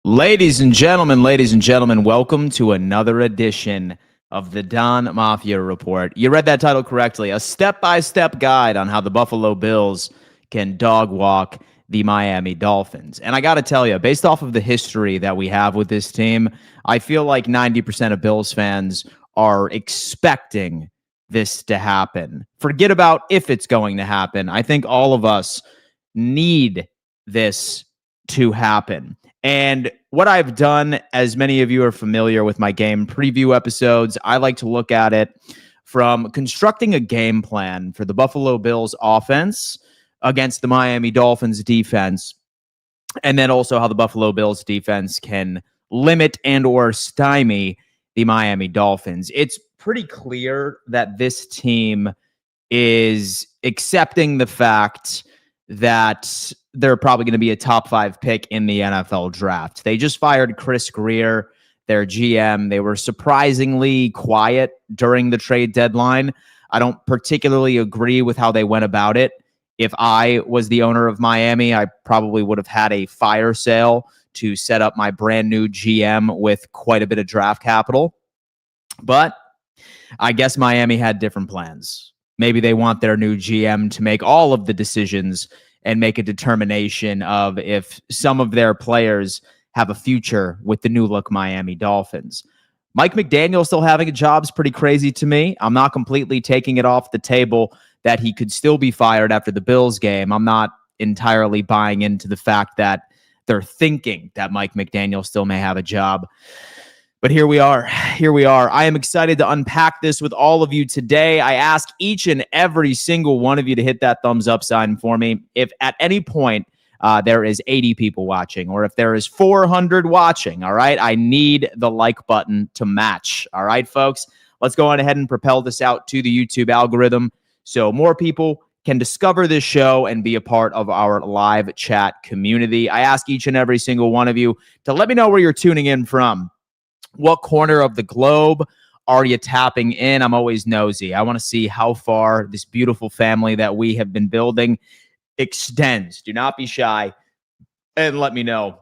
Ladies and gentlemen, welcome to another edition of the Don Mafia Report. You read that title correctly. A step-by-step guide on how the Buffalo Bills can dog walk the Miami Dolphins. And I got to tell you, based off of the history that we have with this team, I feel like 90% of Bills fans are expecting this to happen. Forget about if it's going to happen. I think all of us need this to happen. And what I've done, as many of you are familiar with my game preview episodes, I like to look at it from constructing a game plan for the Buffalo Bills offense against the Miami Dolphins defense, and then also how the Buffalo Bills defense can limit and or stymie the Miami Dolphins. It's pretty clear that this team is accepting the fact that they're probably going to be a top 5 pick in the NFL draft. They just fired Chris Greer, their GM. They were surprisingly quiet during the trade deadline. I don't particularly agree with how they went about it. If I was the owner of Miami, I probably would have had a fire sale to set up my brand new GM with quite a bit of draft capital. But I guess Miami had different plans. Maybe they want their new GM to make all of the decisions and make a determination of if some of their players have a future with the new look Miami Dolphins. Mike McDaniel still having a job is pretty crazy to me. I'm not completely taking it off the table that he could still be fired after the Bills game. I'm not entirely buying into the fact that they're thinking that Mike McDaniel still may have a job. But here we are. I am excited to unpack this with all of you today. I ask each and every single one of you to hit that thumbs up sign for me. If at any point there is 80 people watching, or if there is 400 watching, all right, I need the like button to match. All right, folks, let's go on ahead and propel this out to the YouTube algorithm so more people can discover this show and be a part of our live chat community. I ask each and every single one of you to let me know where you're tuning in from. What corner of the globe are you tapping in? I'm always nosy. I want to see how far this beautiful family that we have been building extends. Do not be shy and let me know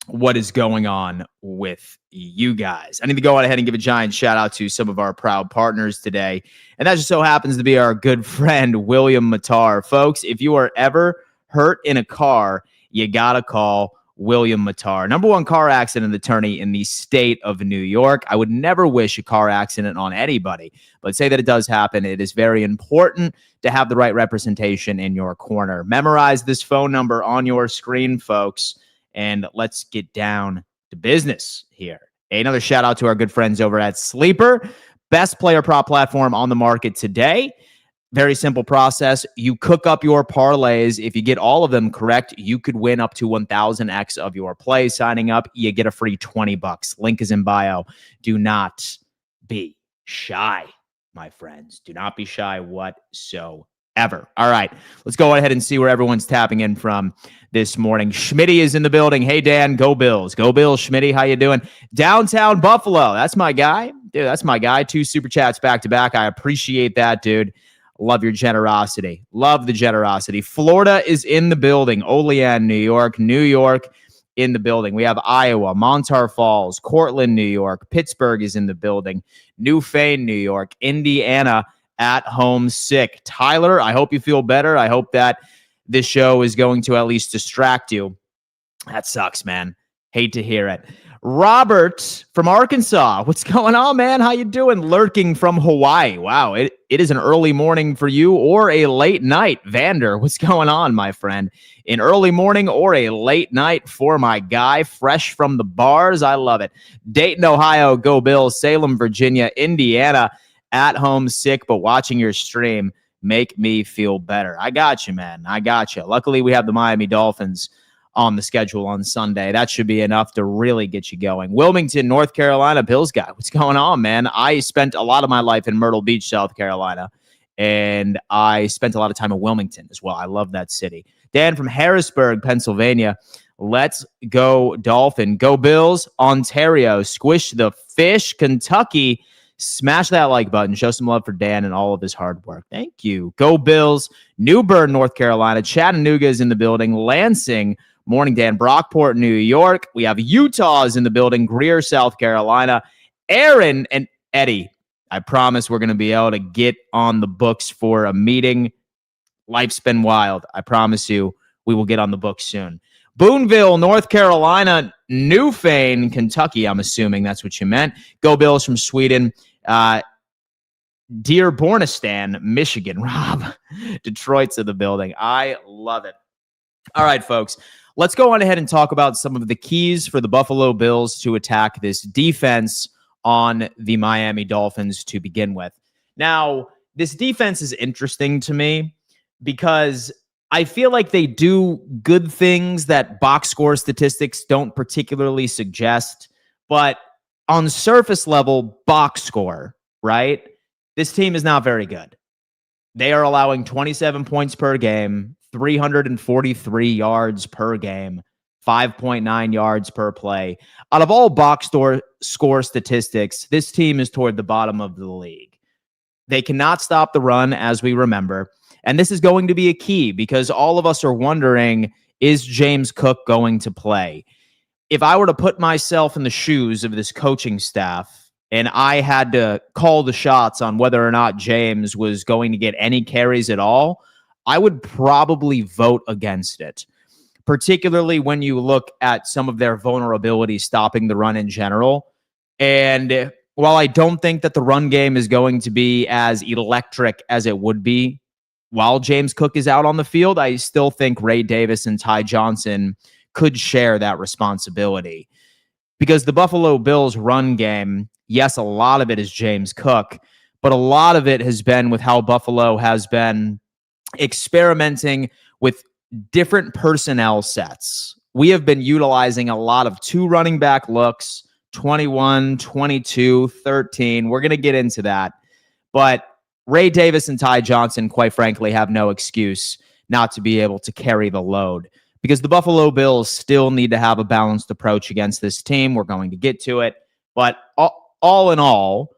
what is going on with you guys. I need to go on ahead and give a giant shout out to some of our proud partners today. And that just so happens to be our good friend, William Matar. Folks, if you are ever hurt in a car, you got to call William Matar, #1 car accident attorney in the state of New York. I would never wish a car accident on anybody, but say that it does happen. It is very important to have the right representation in your corner. Memorize this phone number on your screen, folks, and let's get down to business here. Another shout out to our good friends over at Sleeper, best player prop platform on the market today. Very simple process. You cook up your parlays. If you get all of them correct, you could win up to 1000x of your play. Signing up, you get a free $20. Link is in bio. Do not be shy, my friends. Do not be shy whatsoever. All right, let's go ahead and see where everyone's tapping in from this morning. Schmitty is in the building. Hey, Dan, go Bills. Go Bills, Schmitty. How you doing? Downtown Buffalo. That's my guy. Dude, that's my guy. 2 super chats back to back. I appreciate that, dude. Love your generosity. Love the generosity. Florida is in the building. Olean, New York. New York in the building. We have Iowa, Montar Falls, Cortland, New York. Pittsburgh is in the building. Newfane, New York. Indiana at home sick. Tyler, I hope you feel better. I hope that this show is going to at least distract you. That sucks, man. Hate to hear it. Robert from Arkansas. What's going on, man? How you doing? Lurking from Hawaii. Wow, it is an early morning for you or a late night. Vander, what's going on, my friend? An early morning or a late night for my guy, fresh from the bars. I love it. Dayton, Ohio, go Bills. Salem, Virginia, Indiana, at home sick, but watching your stream make me feel better. I got you, man. I got you. Luckily, we have the Miami Dolphins on the schedule on Sunday. That should be enough to really get you going. Wilmington, North Carolina, Bills guy. What's going on, man? I spent a lot of my life in Myrtle Beach, South Carolina, and I spent a lot of time in Wilmington as well. I love that city. Dan from Harrisburg, Pennsylvania. Let's go Dolphin. Go Bills. Ontario. Squish the fish. Kentucky. Smash that like button. Show some love for Dan and all of his hard work. Thank you. Go Bills. New Bern, North Carolina. Chattanooga is in the building. Lansing, Morning, Dan. Brockport, New York. We have Utah's in the building. Greer, South Carolina. Aaron and Eddie. I promise we're going to be able to get on the books for a meeting. Life's been wild. I promise you we will get on the books soon. Boonville, North Carolina. Newfane, Kentucky. I'm assuming that's what you meant. Go Bills from Sweden. Dearbornistan, Michigan. Rob, Detroit's in the building. I love it. All right, folks, let's go on ahead and talk about some of the keys for the Buffalo Bills to attack this defense on the Miami Dolphins to begin with. Now, this defense is interesting to me because I feel like they do good things that box score statistics don't particularly suggest, but on surface level box score, right? This team is not very good. They are allowing 27 points per game, 343 yards per game, 5.9 yards per play. Out of all box score statistics, this team is toward the bottom of the league. They cannot stop the run, as we remember. And this is going to be a key because all of us are wondering, is James Cook going to play? If I were to put myself in the shoes of this coaching staff, and I had to call the shots on whether or not James was going to get any carries at all, I would probably vote against it, particularly when you look at some of their vulnerabilities stopping the run in general. And while I don't think that the run game is going to be as electric as it would be while James Cook is out on the field, I still think Ray Davis and Ty Johnson could share that responsibility. Because the Buffalo Bills run game, yes, a lot of it is James Cook, but a lot of it has been with how Buffalo has been experimenting with different personnel sets. We have been utilizing a lot of 2 running back looks, 21, 22, 13. We're going to get into that. But Ray Davis and Ty Johnson, quite frankly, have no excuse not to be able to carry the load. Because the Buffalo Bills still need to have a balanced approach against this team. We're going to get to it. But all in all,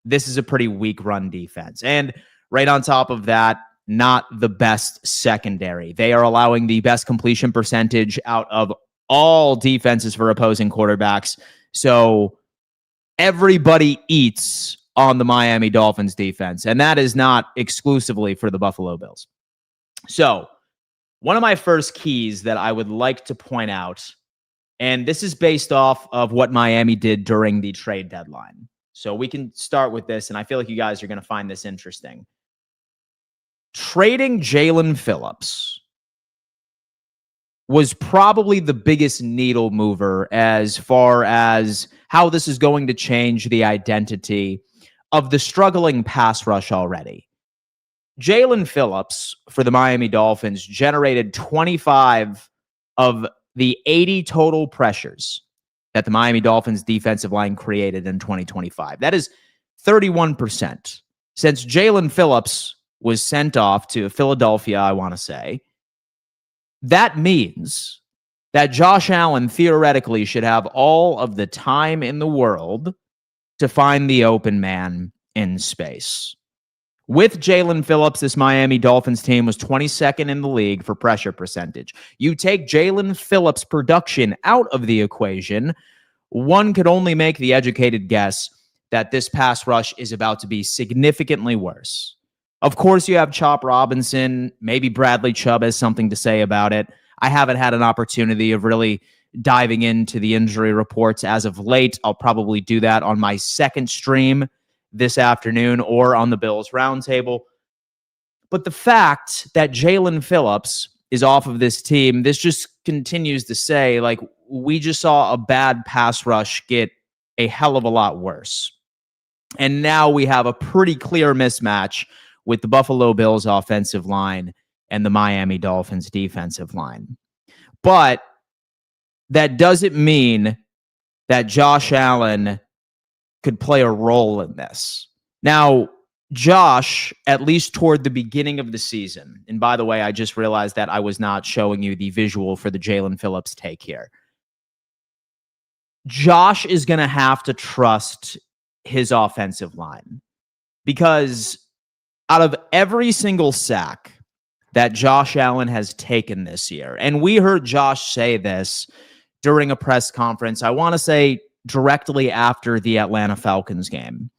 this is a pretty weak run defense. And right on top of that, not the best secondary. They are allowing the best completion percentage out of all defenses for opposing quarterbacks. So everybody eats on the Miami Dolphins defense. And that is not exclusively for the Buffalo Bills. So one of my first keys that I would like to point out, and this is based off of what Miami did during the trade deadline. So we can start with this, and I feel like you guys are going to find this interesting. Trading Jalen Phillips was probably the biggest needle mover as far as how this is going to change the identity of the struggling pass rush already. Jalen Phillips for the Miami Dolphins generated 25 of the 80 total pressures that the Miami Dolphins defensive line created in 2025. That is 31%. Since Jalen Phillips was sent off to Philadelphia, I want to say, that means that Josh Allen theoretically should have all of the time in the world to find the open man in space. With Jalen Phillips, this Miami Dolphins team was 22nd in the league for pressure percentage. You take Jalen Phillips' production out of the equation, one could only make the educated guess that this pass rush is about to be significantly worse. Of course, you have Chop Robinson. Maybe Bradley Chubb has something to say about it. I haven't had an opportunity of really diving into the injury reports as of late. I'll probably do that on my second stream this afternoon or on the Bills Roundtable. But the fact that Jalen Phillips is off of this team, this just continues to say, like, we just saw a bad pass rush get a hell of a lot worse. And now we have a pretty clear mismatch with the Buffalo Bills offensive line and the Miami Dolphins defensive line. But that doesn't mean that Josh Allen could play a role in this. Now, Josh, at least toward the beginning of the season, and by the way, I just realized that I was not showing you the visual for the Jalen Phillips take here. Josh is going to have to trust his offensive line because out of every single sack that Josh Allen has taken this year. And we heard Josh say this during a press conference, I want to say directly after the Atlanta Falcons game,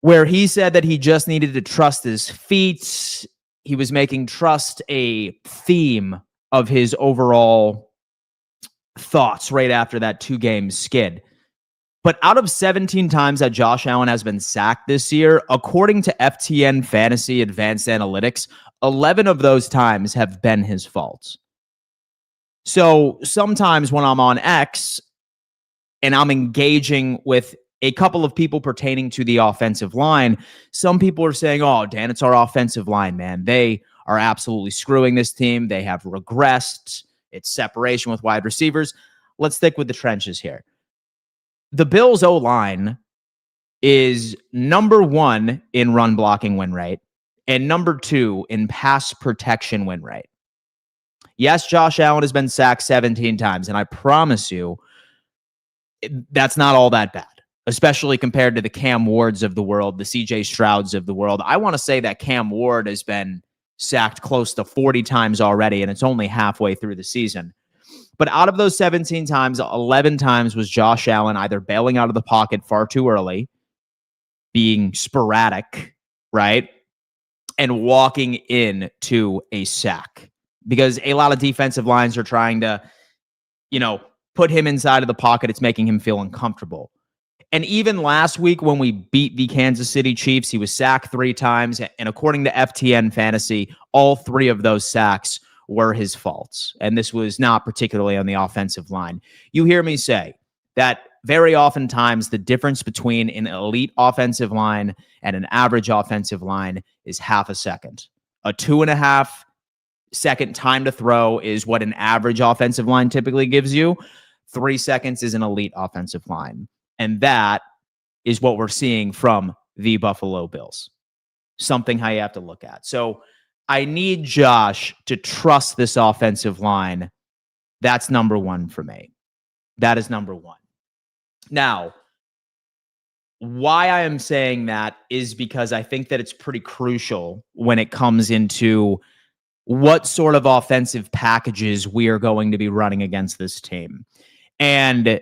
where he said that he just needed to trust his feet. He was making trust a theme of his overall thoughts right after that 2-game skid. But out of 17 times that Josh Allen has been sacked this year, according to FTN Fantasy Advanced Analytics, 11 of those times have been his fault. So sometimes when I'm on X and I'm engaging with a couple of people pertaining to the offensive line, some people are saying, oh, Dan, it's our offensive line, man. They are absolutely screwing this team. They have regressed. It's separation with wide receivers. Let's stick with the trenches here. The Bills' O-line is number 1 in run blocking win rate and number 2 in pass protection win rate. Yes, Josh Allen has been sacked 17 times, and I promise you that's not all that bad, especially compared to the Cam Wards of the world, the CJ Strouds of the world. I want to say that Cam Ward has been sacked close to 40 times already, and it's only halfway through the season. But out of those 17 times, 11 times was Josh Allen either bailing out of the pocket far too early, being sporadic, right, and walking into a sack. Because a lot of defensive lines are trying to, put him inside of the pocket. It's making him feel uncomfortable. And even last week when we beat the Kansas City Chiefs, he was sacked 3 times. And according to FTN Fantasy, all 3 of those sacks were his faults. And this was not particularly on the offensive line. You hear me say that very oftentimes the difference between an elite offensive line and an average offensive line is half a second. A 2.5 second time to throw is what an average offensive line typically gives you. 3 seconds is an elite offensive line. And that is what we're seeing from the Buffalo Bills. Something how you have to look at. So I need Josh to trust this offensive line. That's number 1 for me. That is number 1. Now, why I am saying that is because I think that it's pretty crucial when it comes into what sort of offensive packages we are going to be running against this team. And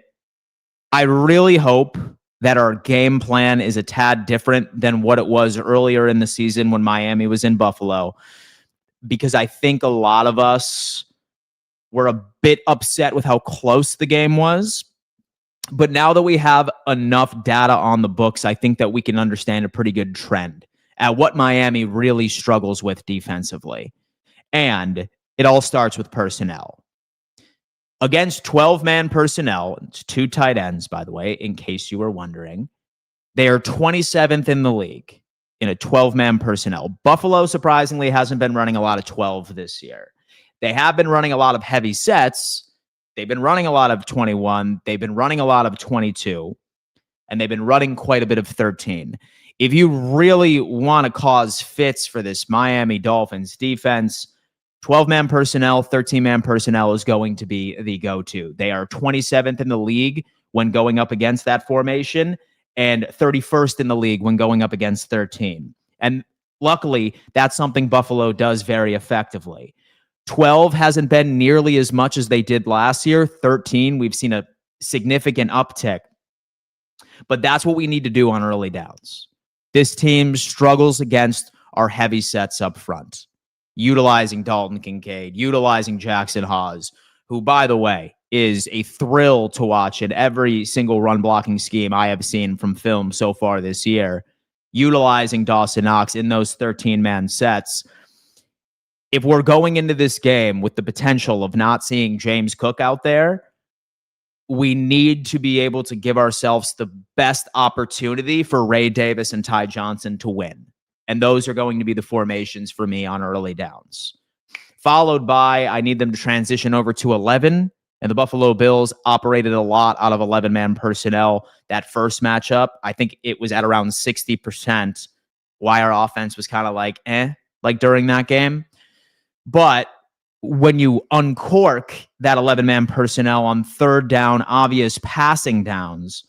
I really hope that our game plan is a tad different than what it was earlier in the season when Miami was in Buffalo, because I think a lot of us were a bit upset with how close the game was. But now that we have enough data on the books, I think that we can understand a pretty good trend at what Miami really struggles with defensively. And it all starts with personnel. Against 12-man personnel, it's 2 tight ends, by the way, in case you were wondering, they are 27th in the league in a 12-man personnel. Buffalo, surprisingly, hasn't been running a lot of 12 this year. They have been running a lot of heavy sets. They've been running a lot of 21. They've been running a lot of 22. And they've been running quite a bit of 13. If you really want to cause fits for this Miami Dolphins defense, 12-man personnel, 13-man personnel is going to be the go-to. They are 27th in the league when going up against that formation and 31st in the league when going up against 13. And luckily, that's something Buffalo does very effectively. 12 hasn't been nearly as much as they did last year. 13, we've seen a significant uptick. But that's what we need to do on early downs. This team struggles against our heavy sets up front, utilizing Dalton Kincaid, utilizing Jackson Haas, who, by the way, is a thrill to watch in every single run blocking scheme I have seen from film so far this year, utilizing Dawson Knox in those 13-man sets. If we're going into this game with the potential of not seeing James Cook out there, we need to be able to give ourselves the best opportunity for Ray Davis and Ty Johnson to win. And those are going to be the formations for me on early downs. Followed by, I need them to transition over to 11. And the Buffalo Bills operated a lot out of 11-man personnel. That first matchup, I think it was at around 60%, why our offense was kind of like during that game. But when you uncork that 11-man personnel on third down, obvious passing downs,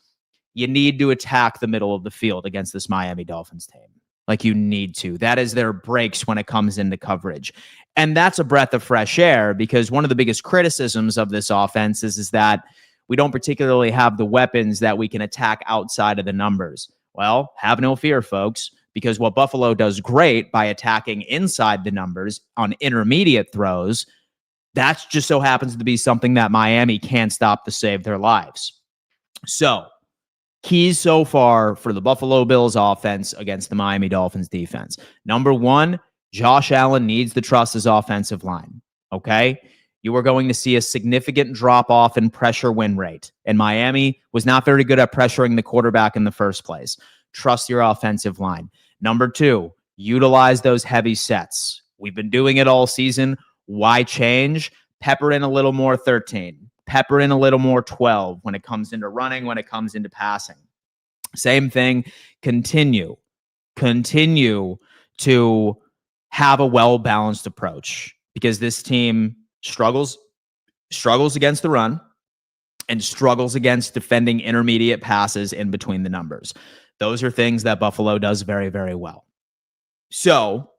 you need to attack the middle of the field against this Miami Dolphins team. Like you need to. That is their breaks when it comes into coverage. And that's a breath of fresh air because one of the biggest criticisms of this offense is that we don't particularly have the weapons that we can attack outside of the numbers. Well, have no fear, folks, because what Buffalo does great by attacking inside the numbers on intermediate throws, that just so happens to be something that Miami can't stop to save their lives. So, keys so far for the Buffalo Bills offense against the Miami Dolphins defense. Number one, Josh Allen needs to trust his offensive line. Okay? You are going to see a significant drop off in pressure win rate. And Miami was not very good at pressuring the quarterback in the first place. Trust your offensive line. Number two, utilize those heavy sets. We've been doing it all season. Why change? Pepper in a little more 13. Pepper in a little more 12 when it comes into running, when it comes into passing. Same thing. Continue to have a well-balanced approach because this team struggles against the run and struggles against defending intermediate passes in between the numbers. Those are things that Buffalo does very, very well. So,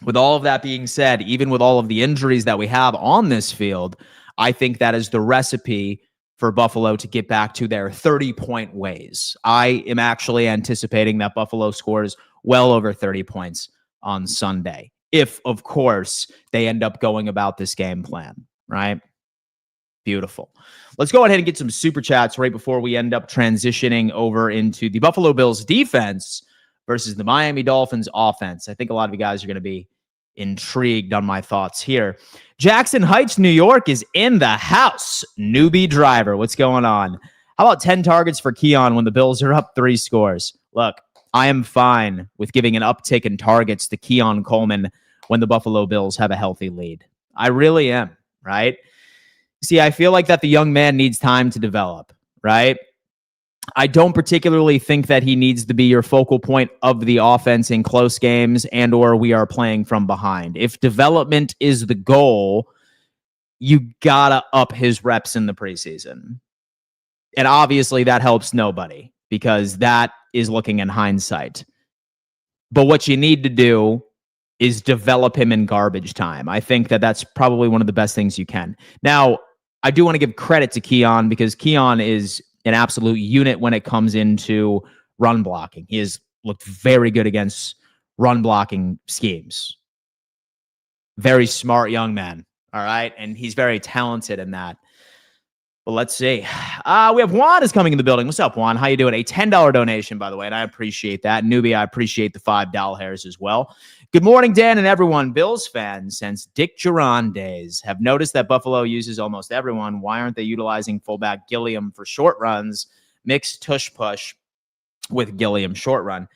with all of that being said, even with all of the injuries that we have on this field, I think that is the recipe for Buffalo to get back to their 30-point ways. I am actually anticipating that Buffalo scores well over 30 points on Sunday. If, of course, they end up going about this game plan, right? Beautiful. Let's go ahead and get some super chats right before we end up transitioning over into the Buffalo Bills defense versus the Miami Dolphins offense. I think a lot of you guys are going to be intrigued on my thoughts here. Jackson Heights, New York is in the house. Newbie driver, what's going on? How about 10 targets for Keon when the Bills are up 3 scores? Look, I am fine with giving an uptick in targets to Keon Coleman when the Buffalo Bills have a healthy lead. I really am, right? See, I feel like that the young man needs time to develop, right? I don't particularly think that he needs to be your focal point of the offense in close games and or we are playing from behind. If development is the goal, you gotta up his reps in the preseason. And obviously that helps nobody because that is looking in hindsight. But what you need to do is develop him in garbage time. I think that that's probably one of the best things you can. Now, I do want to give credit to Keon because Keon is an absolute unit when it comes into run blocking. He has looked very good against run blocking schemes. Very smart young man. All right. And he's very talented in that. But let's see. We have Juan is coming in the building. What's up, Juan? How you doing? A $10 donation, by the way, and I appreciate that. Newbie, I appreciate the $5 hairs as well. Good morning, Dan and everyone. Bills fans, since Dick Duran days, have noticed that Buffalo uses almost everyone. Why aren't they utilizing fullback Gilliam for short runs? Mix tush-push with Gilliam short run.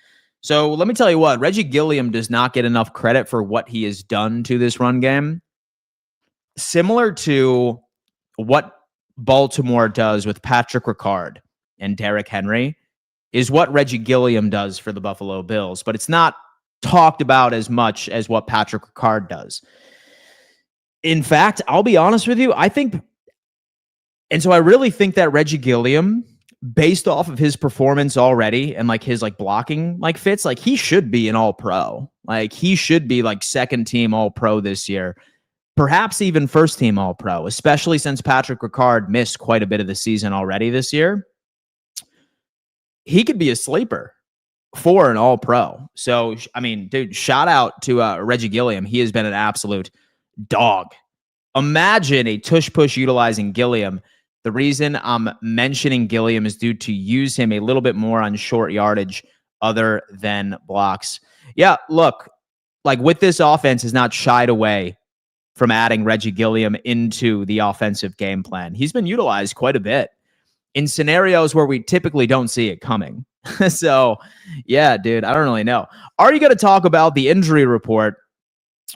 So let me tell you what. Reggie Gilliam does not get enough credit for what he has done to this run game. Similar to what Baltimore does with Patrick Ricard and Derrick Henry is what Reggie Gilliam does for the Buffalo Bills, but it's not talked about as much as what Patrick Ricard does. In fact, I'll be honest with you, I really think that Reggie Gilliam, based off of his performance already and like his like blocking like fits, like he should be an all-pro. Like he should be like second team all-pro this year. Perhaps even first team all-pro, especially since Patrick Ricard missed quite a bit of the season already this year. He could be a sleeper for an all-pro. So, I mean, dude, shout out to Reggie Gilliam. He has been an absolute dog. Imagine a tush-push utilizing Gilliam. The reason I'm mentioning Gilliam is due to use him a little bit more on short yardage other than blocks. Yeah, look, like with this offense is not shied away from adding Reggie Gilliam into the offensive game plan. He's been utilized quite a bit in scenarios where we typically don't see it coming. So, yeah, dude, I don't really know. Are you going to talk about the injury report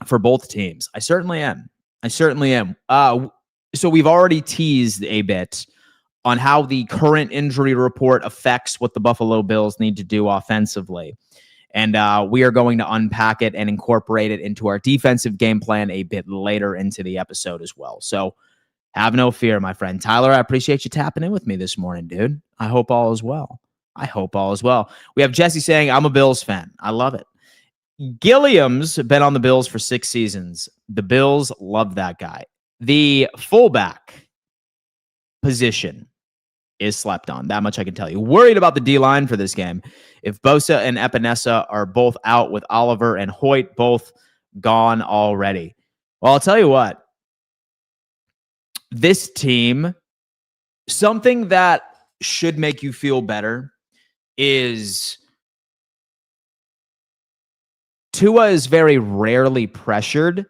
for both teams? I certainly am. So we've already teased a bit on how the current injury report affects what the Buffalo Bills need to do offensively. And we are going to unpack it and incorporate it into our defensive game plan a bit later into the episode as well. So have no fear, my friend. Tyler, I appreciate you tapping in with me this morning, dude. I hope all is well. We have Jesse saying, I'm a Bills fan. I love it. Gilliam's been on the Bills for 6 seasons. The Bills love that guy. The fullback position is slept on. That much I can tell you. Worried about the D-line for this game. If Bosa and Epinesa are both out, with Oliver and Hoyt both gone already. Well, I'll tell you what. This team, something that should make you feel better is Tua is very rarely pressured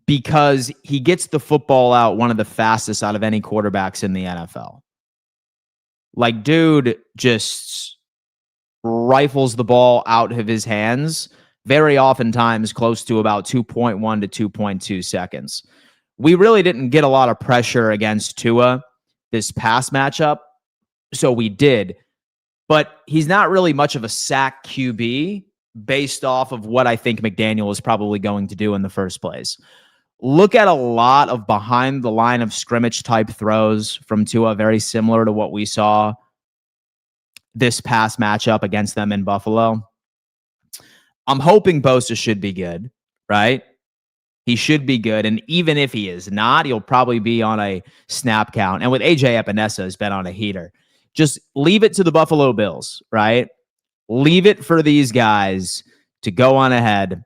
because he gets the football out one of the fastest out of any quarterbacks in the NFL. Like, dude just rifles the ball out of his hands very oftentimes close to about 2.1 to 2.2 seconds. We really didn't get a lot of pressure against Tua this past matchup, so we did. But he's not really much of a sack QB based off of what I think McDaniel is probably going to do in the first place. Look at a lot of behind the line of scrimmage type throws from Tua, very similar to what we saw this past matchup against them in Buffalo. I'm hoping Bosa should be good, right? He should be good. And even if he is not, he'll probably be on a snap count. And with AJ Epinesa has been on a heater. Just leave it to the Buffalo Bills, right? Leave it for these guys to go on ahead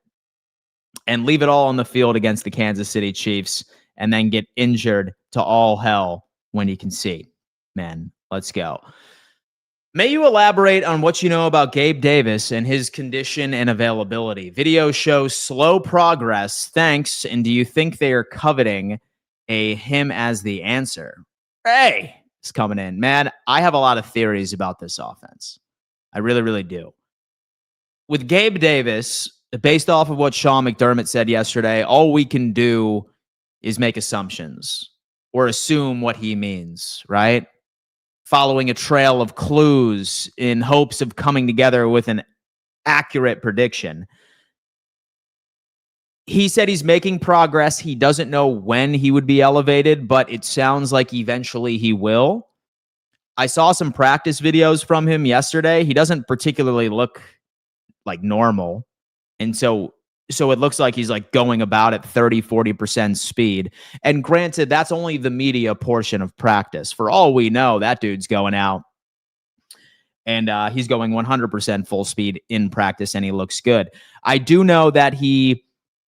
and leave it all on the field against the Kansas City Chiefs and then get injured to all hell when you can see. Man, let's go. May you elaborate on what you know about Gabe Davis and his condition and availability? Video shows slow progress. Thanks. And do you think they are coveting him as the answer? Hey, it's coming in. Man, I have a lot of theories about this offense. I really, really do. With Gabe Davis, based off of what Sean McDermott said yesterday, all we can do is make assumptions or assume what he means, right? Following a trail of clues in hopes of coming together with an accurate prediction. He said he's making progress. He doesn't know when he would be elevated, but it sounds like eventually he will. I saw some practice videos from him yesterday. He doesn't particularly look like normal. And so it looks like he's like going about at 30-40% speed. And granted, that's only the media portion of practice. For all we know, that dude's going out and he's going 100% full speed in practice, and he looks good. I do know that he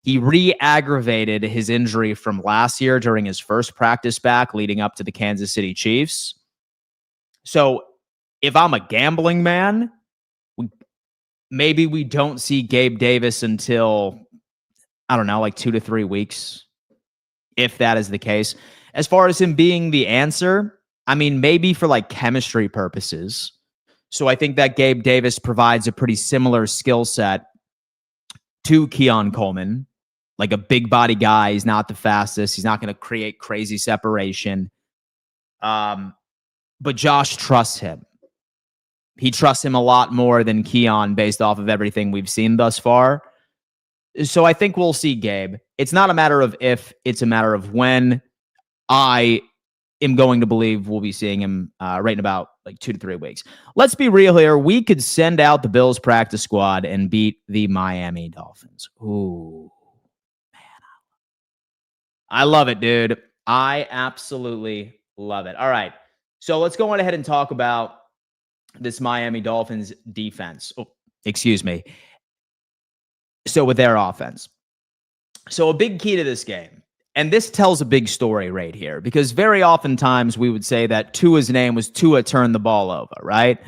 re-aggravated his injury from last year during his first practice back leading up to the Kansas City Chiefs. So if I'm a gambling man, maybe we don't see Gabe Davis until, I don't know, like 2 to 3 weeks, if that is the case. As far as him being the answer, I mean, maybe for like chemistry purposes. So I think that Gabe Davis provides a pretty similar skill set to Keon Coleman, like a big body guy. He's not the fastest. He's not going to create crazy separation. But Josh trusts him. He trusts him a lot more than Keon based off of everything we've seen thus far. So I think we'll see Gabe. It's not a matter of if, it's a matter of when. I am going to believe we'll be seeing him right in about like 2 to 3 weeks. Let's be real here. We could send out the Bills practice squad and beat the Miami Dolphins. Ooh, man. I love it, dude. I absolutely love it. All right. So let's go on ahead and talk about this Miami Dolphins defense. Oh, excuse me. So with their offense. So a big key to this game, and this tells a big story right here, because very oftentimes we would say that Tua's name was Tua turned the ball over, right?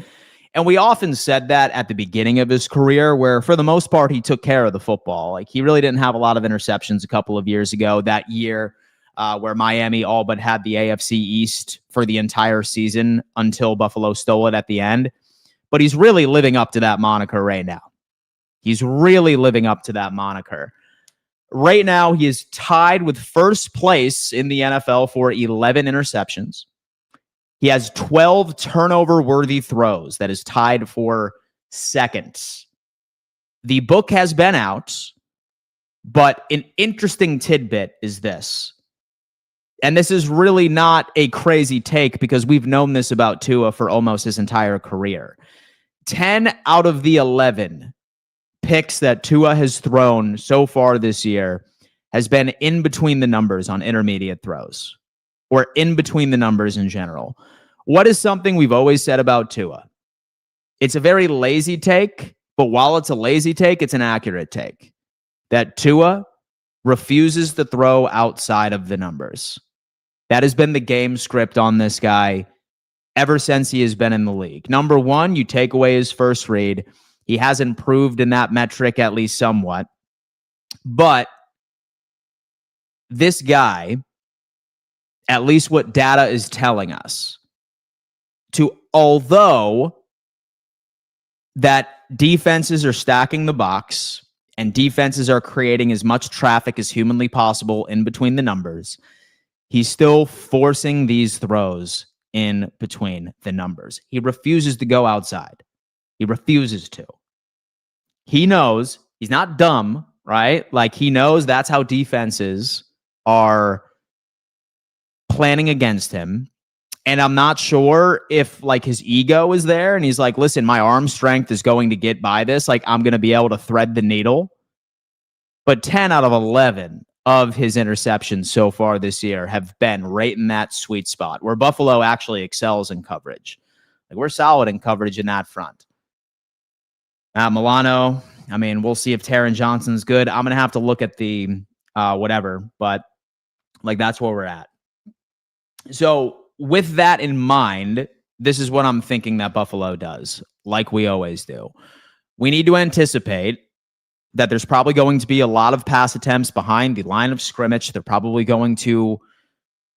And we often said that at the beginning of his career, where for the most part, he took care of the football. Like, he really didn't have a lot of interceptions a couple of years ago. That year where Miami all but had the AFC East for the entire season until Buffalo stole it at the end. But he's really living up to that moniker right now. He's really living up to that moniker. Right now, he is tied with first place in the NFL for 11 interceptions. He has 12 turnover-worthy throws. That is tied for second. The book has been out, but an interesting tidbit is this. And this is really not a crazy take, because we've known this about Tua for almost his entire career. 10 out of the 11 picks that Tua has thrown so far this year has been in between the numbers on intermediate throws, or in between the numbers in general. What is something we've always said about Tua? It's a very lazy take, but while it's a lazy take, it's an accurate take. That Tua refuses to throw outside of the numbers. That has been the game script on this guy ever since he has been in the league. Number one, you take away his first read. He has improved in that metric at least somewhat. But this guy, at least what data is telling us, although that defenses are stacking the box and defenses are creating as much traffic as humanly possible in between the numbers, he's still forcing these throws in between the numbers. He refuses to go outside. He refuses to. He knows, he's not dumb, right? Like, he knows that's how defenses are planning against him. And I'm not sure if like his ego is there and he's like, listen, my arm strength is going to get by this. Like, I'm going to be able to thread the needle. But 10 out of 11 of his interceptions so far this year have been right in that sweet spot where Buffalo actually excels in coverage. Like, we're solid in coverage in that front. Milano, I mean, we'll see if Taron Johnson's good. I'm going to have to look at the whatever, but like, that's where we're at. So with that in mind, this is what I'm thinking that Buffalo does, like we always do. We need to anticipate that there's probably going to be a lot of pass attempts behind the line of scrimmage. They're probably going to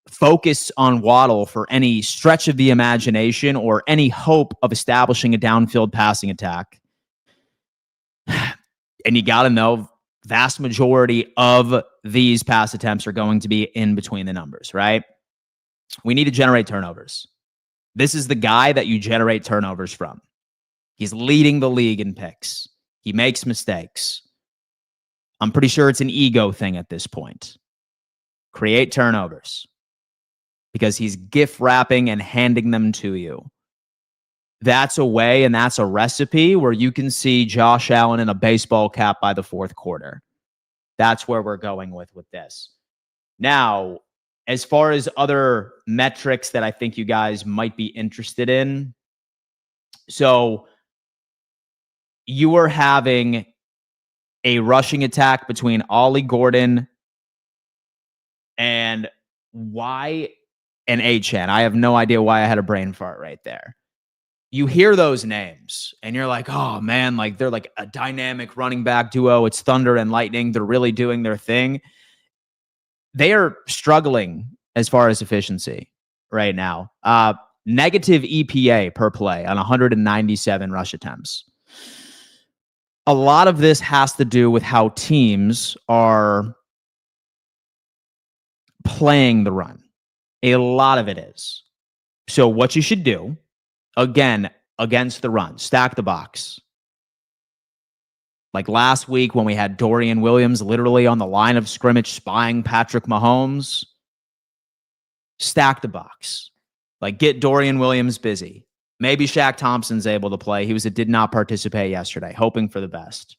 focus on Waddle for any stretch of the imagination or any hope of establishing a downfield passing attack. And you got to know, vast majority of these pass attempts are going to be in between the numbers, right? We need to generate turnovers. This is the guy that you generate turnovers from. He's leading the league in picks. He makes mistakes. I'm pretty sure it's an ego thing at this point. Create turnovers because he's gift wrapping and handing them to you. That's a way and that's a recipe where you can see Josh Allen in a baseball cap by the fourth quarter. That's where we're going with this. Now, as far as other metrics that I think you guys might be interested in, so you are having a rushing attack between Ollie Gordon and Achane. I have no idea why I had a brain fart right there. You hear those names and you're like, oh man, like they're like a dynamic running back duo. It's thunder and lightning. They're really doing their thing. They are struggling as far as efficiency right now. Negative EPA per play on 197 rush attempts. A lot of this has to do with how teams are playing the run. A lot of it is. So what you should do, again, against the run, stack the box. Like last week when we had Dorian Williams literally on the line of scrimmage spying Patrick Mahomes, stack the box. Like, get Dorian Williams busy. Maybe Shaq Thompson's able to play. He did not participate yesterday, hoping for the best.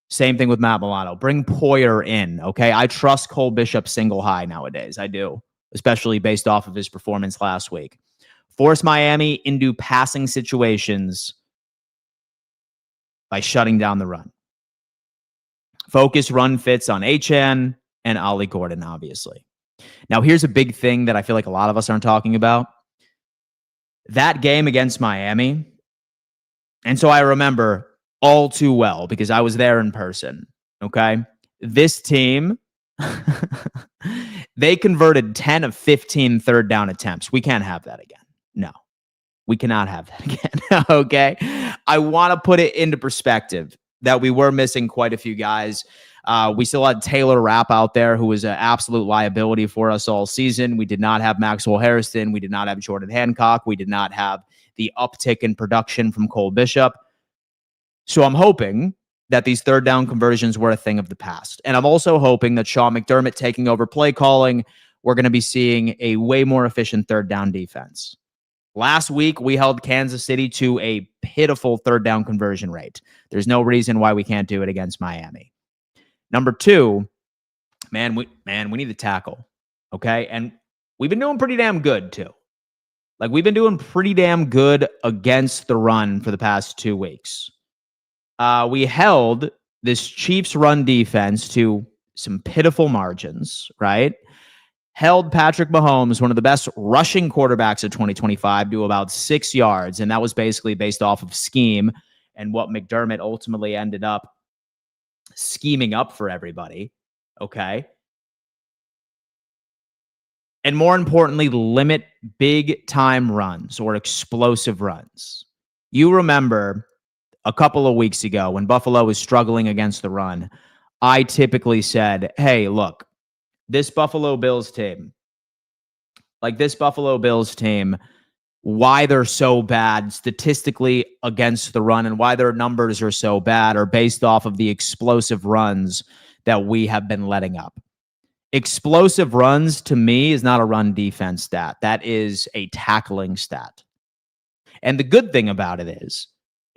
Same thing with Matt Milano. Bring Poyer in, okay? I trust Cole Bishop single high nowadays. I do, especially based off of his performance last week. Force Miami into passing situations by shutting down the run. Focus run fits on Achane and Ollie Gordon, obviously. Now, here's a big thing that I feel like a lot of us aren't talking about. That game against Miami, and so I remember all too well because I was there in person, okay? This team, they converted 10 of 15 third down attempts. We can't have that again. No, we cannot have that again, okay? I want to put it into perspective that we were missing quite a few guys. We still had Taylor Rapp out there, who was an absolute liability for us all season. We did not have Maxwell Harrison. We did not have Jordan Hancock. We did not have the uptick in production from Cole Bishop. So I'm hoping that these third down conversions were a thing of the past. And I'm also hoping that Sean McDermott taking over play calling, we're going to be seeing a way more efficient third down defense. Last week, we held Kansas City to a pitiful third down conversion rate. There's no reason why we can't do it against Miami. Number two, we need to tackle. Okay. And we've been doing pretty damn good too. Like, we've been doing pretty damn good against the run for the past 2 weeks. We held this Chiefs run defense to some pitiful margins, right? Held Patrick Mahomes, one of the best rushing quarterbacks of 2025, to about 6 yards. And that was basically based off of scheme and what McDermott ultimately ended up scheming up for everybody. Okay. And more importantly, limit big time runs or explosive runs. You remember a couple of weeks ago when Buffalo was struggling against the run, I typically said, hey, look, this Buffalo Bills team, why they're so bad statistically against the run and why their numbers are so bad are based off of the explosive runs that we have been letting up. Explosive runs, to me, is not a run defense stat. That is a tackling stat. And the good thing about it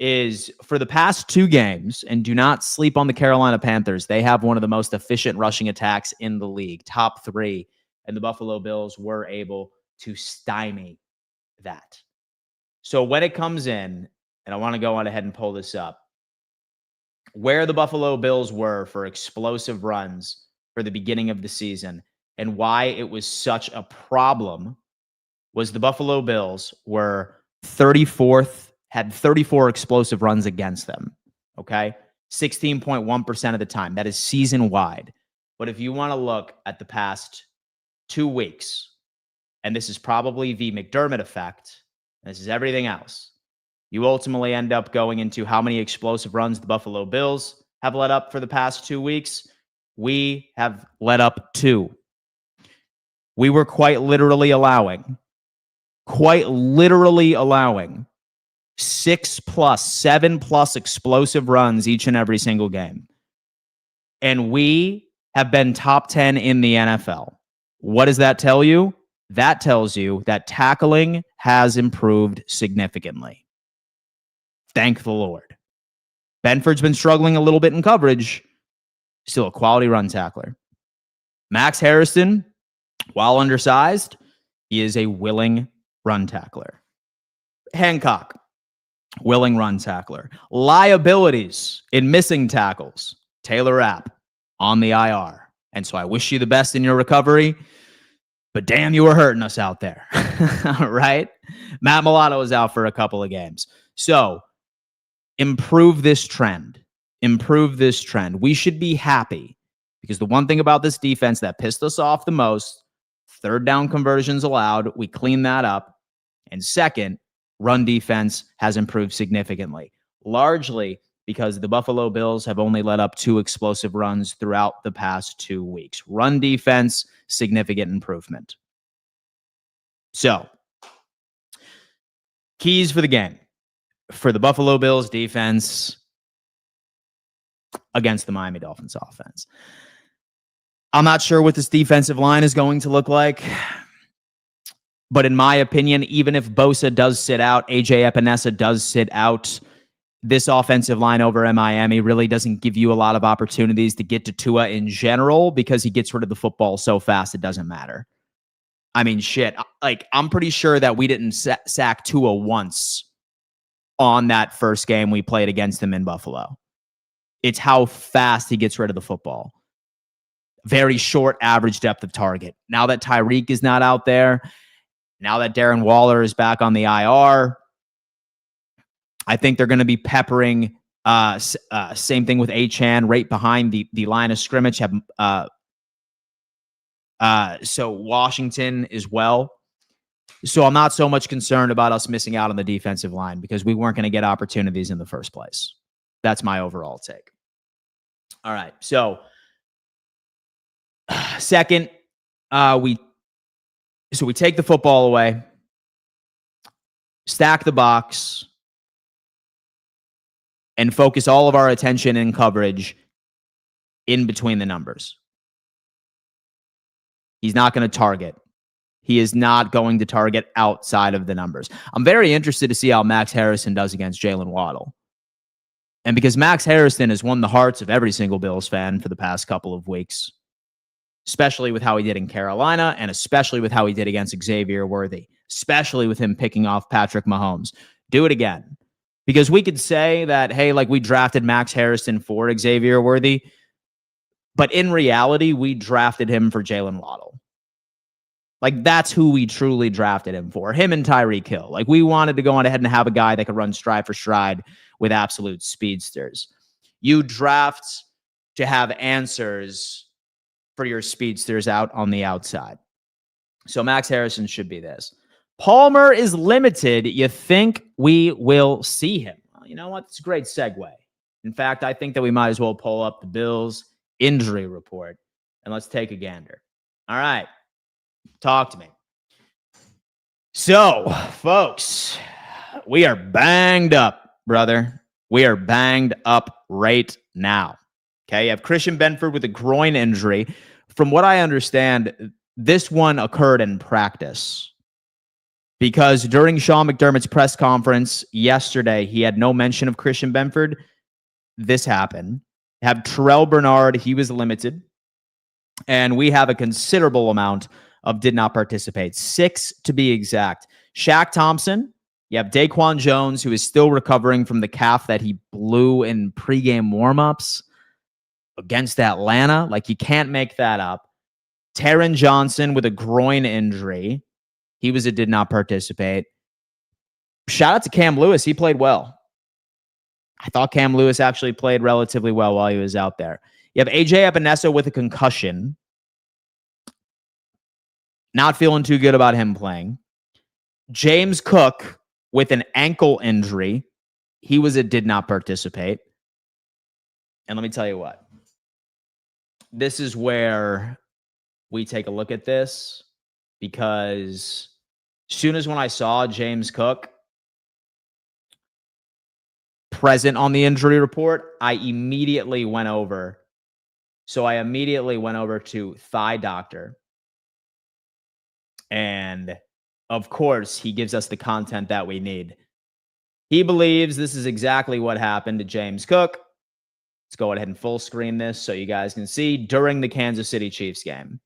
is for the past 2 games, and do not sleep on the Carolina Panthers, they have one of the most efficient rushing attacks in the league, top 3, and the Buffalo Bills were able to stymie that. So when it comes in, and I want to go on ahead and pull this up, where the Buffalo Bills were for explosive runs for the beginning of the season and why it was such a problem was the Buffalo Bills were 34th, had 34 explosive runs against them. Okay. 16.1% of the time. That is season wide. But if you want to look at the past 2 weeks, and this is probably the McDermott effect, and this is everything else, you ultimately end up going into how many explosive runs the Buffalo Bills have let up for the past 2 weeks. We have let up 2. We were quite literally allowing 6+, 7+ explosive runs each and every single game. And we have been top 10 in the NFL. What does that tell you? That tells you that tackling has improved significantly. Thank the Lord. Benford's been struggling a little bit in coverage. Still a quality run tackler. Max Harrison, while undersized, he is a willing run tackler. Hancock, willing run tackler. Liabilities in missing tackles. Taylor Rapp on the IR. And so I wish you the best in your recovery, but damn, you were hurting us out there. Right? Matt Milano is out for a couple of games. So improve this trend. We should be happy because the one thing about this defense that pissed us off the most, third down conversions allowed, we cleaned that up. And second, run defense has improved significantly, largely because the Buffalo Bills have only let up 2 explosive runs throughout the past 2 weeks. Run defense, significant improvement. So, keys for the game for the Buffalo Bills defense against the Miami Dolphins offense. I'm not sure what this defensive line is going to look like. But in my opinion, even if Bosa does sit out, AJ Epinesa does sit out, this offensive line over Miami really doesn't give you a lot of opportunities to get to Tua in general because he gets rid of the football so fast it doesn't matter. I mean, shit. Like, I'm pretty sure that we didn't sack Tua once on that first game we played against him in Buffalo. It's how fast he gets rid of the football. Very short average depth of target. Now that Tyreek is not out there, now that Darren Waller is back on the IR, I think they're going to be peppering. Same thing with Achane right behind the line of scrimmage. So Washington as well. So I'm not so much concerned about us missing out on the defensive line because we weren't going to get opportunities in the first place. That's my overall take. All right. So second, we take the football away, stack the box, and focus all of our attention and coverage in between the numbers. He's not going to target. He is not going to target outside of the numbers. I'm very interested to see how Max Harrison does against Jalen Waddle. And because Max Harrison has won the hearts of every single Bills fan for the past couple of weeks, especially with how he did in Carolina and especially with how he did against Xavier Worthy, especially with him picking off Patrick Mahomes. Do it again. Because we could say that, hey, like we drafted Max Harrison for Xavier Worthy, but in reality, we drafted him for Jalen Waddle. Like, that's who we truly drafted him for. Him and Tyreek Hill. Like, we wanted to go on ahead and have a guy that could run stride for stride with absolute speedsters. You draft to have answers for your speedsters out on the outside. So Max Harrison should be this. Palmer is limited. You think we will see him? Well, you know what? It's a great segue. In fact, I think that we might as well pull up the Bills injury report and let's take a gander. All right. Talk to me. So, folks, we are banged up, brother. We are banged up right now. Okay, you have Christian Benford with a groin injury. From what I understand, this one occurred in practice because during Sean McDermott's press conference yesterday, he had no mention of Christian Benford. This happened. Have Terrell Bernard, he was limited. And we have a considerable amount of did not participate. 6 to be exact. Shaq Thompson. You have Daquan Jones, who is still recovering from the calf that he blew in pregame warmups against Atlanta. Like, you can't make that up. Taron Johnson with a groin injury. He was a did not participate. Shout out to Cam Lewis. He played well. I thought Cam Lewis actually played relatively well while he was out there. You have AJ Epinesa with a concussion. Not feeling too good about him playing. James Cook with an ankle injury. He was a did not participate. And let me tell you what. This is where we take a look at this, because as soon as when I saw James Cook present on the injury report, I immediately went over. So I immediately went over to Thigh Doctor. And of course, he gives us the content that we need. He believes this is exactly what happened to James Cook. Let's go ahead and full screen this so you guys can see during the Kansas City Chiefs game.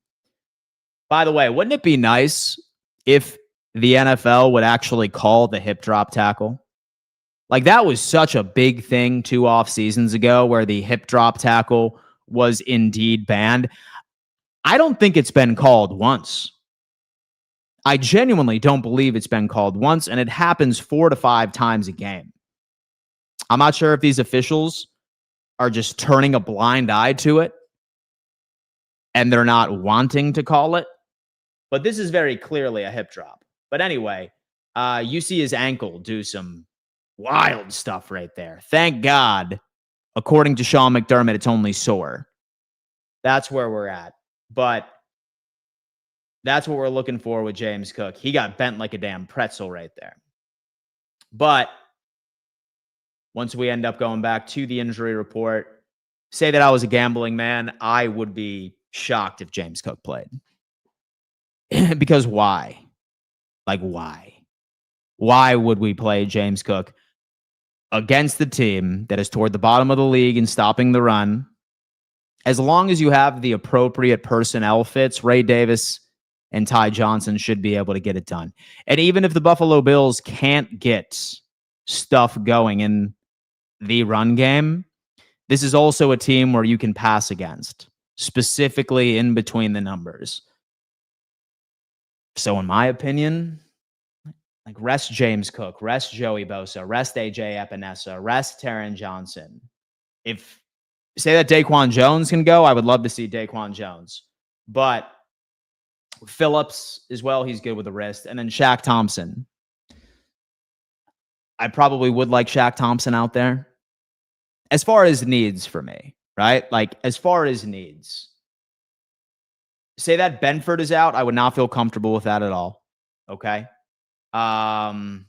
By the way, wouldn't it be nice if the NFL would actually call the hip drop tackle? Like, that was such a big thing 2 off seasons ago where the hip drop tackle was indeed banned. I don't think it's been called once. I genuinely don't believe it's been called once, and it happens 4 to 5 times a game. I'm not sure if these officials are just turning a blind eye to it and they're not wanting to call it, but this is very clearly a hip drop. But anyway, you see his ankle do some wild stuff right there. Thank God, according to Sean McDermott, it's only sore. That's where we're at. But that's what we're looking for with James Cook. He got bent like a damn pretzel right there. But once we end up going back to the injury report, say that I was a gambling man, I would be shocked if James Cook played. Because why? Like, why? Why would we play James Cook against the team that is toward the bottom of the league in stopping the run? As long as you have the appropriate personnel fits, Ray Davis and Ty Johnson should be able to get it done. And even if the Buffalo Bills can't get stuff going in the run game, this is also a team where you can pass against, specifically in between the numbers. So in my opinion, like, rest James Cook, rest Joey Bosa, rest AJ Epinesa, rest Taron Johnson. If say that Daquan Jones can go, I would love to see Daquan Jones. But Phillips as well, he's good with the wrist. And then Shaq Thompson. I probably would like Shaq Thompson out there. As far as needs for me, right? Like, as far as needs. Say that Benford is out, I would not feel comfortable with that at all. Okay? And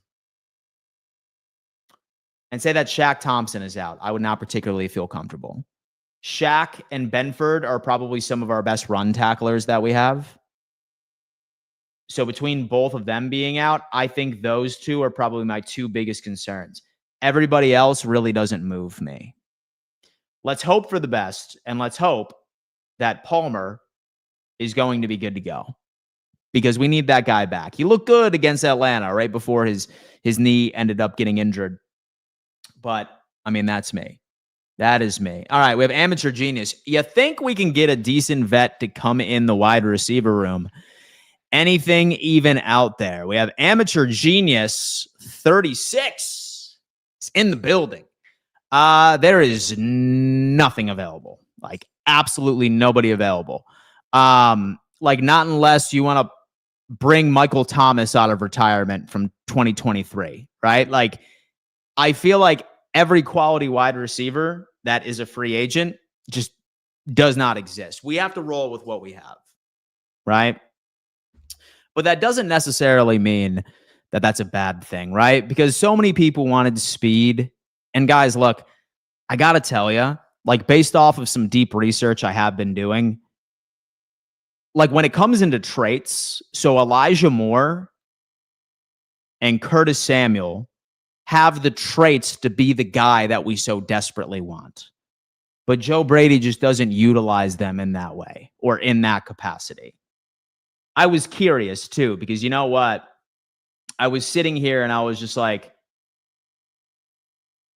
say that Shaq Thompson is out, I would not particularly feel comfortable. Shaq and Benford are probably some of our best run tacklers that we have. So between both of them being out, I think those two are probably my two biggest concerns. Everybody else really doesn't move me. Let's hope for the best, and let's hope that Palmer is going to be good to go, because we need that guy back. He looked good against Atlanta right before his knee ended up getting injured. But, I mean, that's me. That is me. All right, we have Amateur Genius. You think we can get a decent vet to come in the wide receiver room? Anything even out there? We have Amateur Genius 36 is in the building. There is nothing available. Like, absolutely nobody available. Like, not unless you want to bring Michael Thomas out of retirement from 2023, right? Like, I feel like every quality wide receiver that is a free agent just does not exist. We have to roll with what we have, right? But that doesn't necessarily mean that that's a bad thing, right? Because so many people wanted speed. And guys, look, I got to tell you, like, based off of some deep research I have been doing, like, when it comes into traits, so Elijah Moore and Curtis Samuel have the traits to be the guy that we so desperately want. But Joe Brady just doesn't utilize them in that way or in that capacity. I was curious too, because you know what? I was sitting here and I was just like,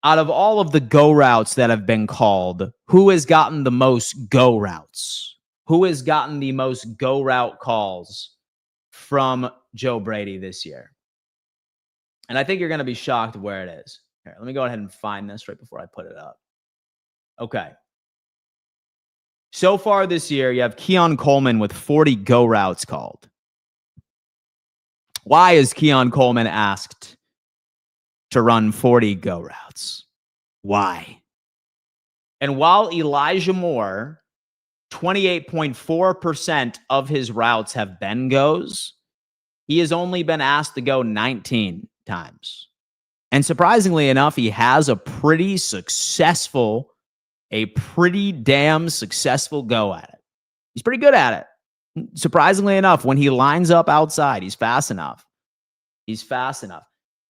out of all of the go routes that have been called, who has gotten the most go routes? Who has gotten the most go route calls from Joe Brady this year? And I think you're going to be shocked where it is. Here, let me go ahead and find this right before I put it up. Okay. So far this year, you have Keon Coleman with 40 go routes called. Why is Keon Coleman asked to run 40 go routes? Why? And while Elijah Moore, 28.4% of his routes have been goes, he has only been asked to go 19 times. And surprisingly enough, he has a pretty damn successful go at it. He's pretty good at it. Surprisingly enough, when he lines up outside, he's fast enough.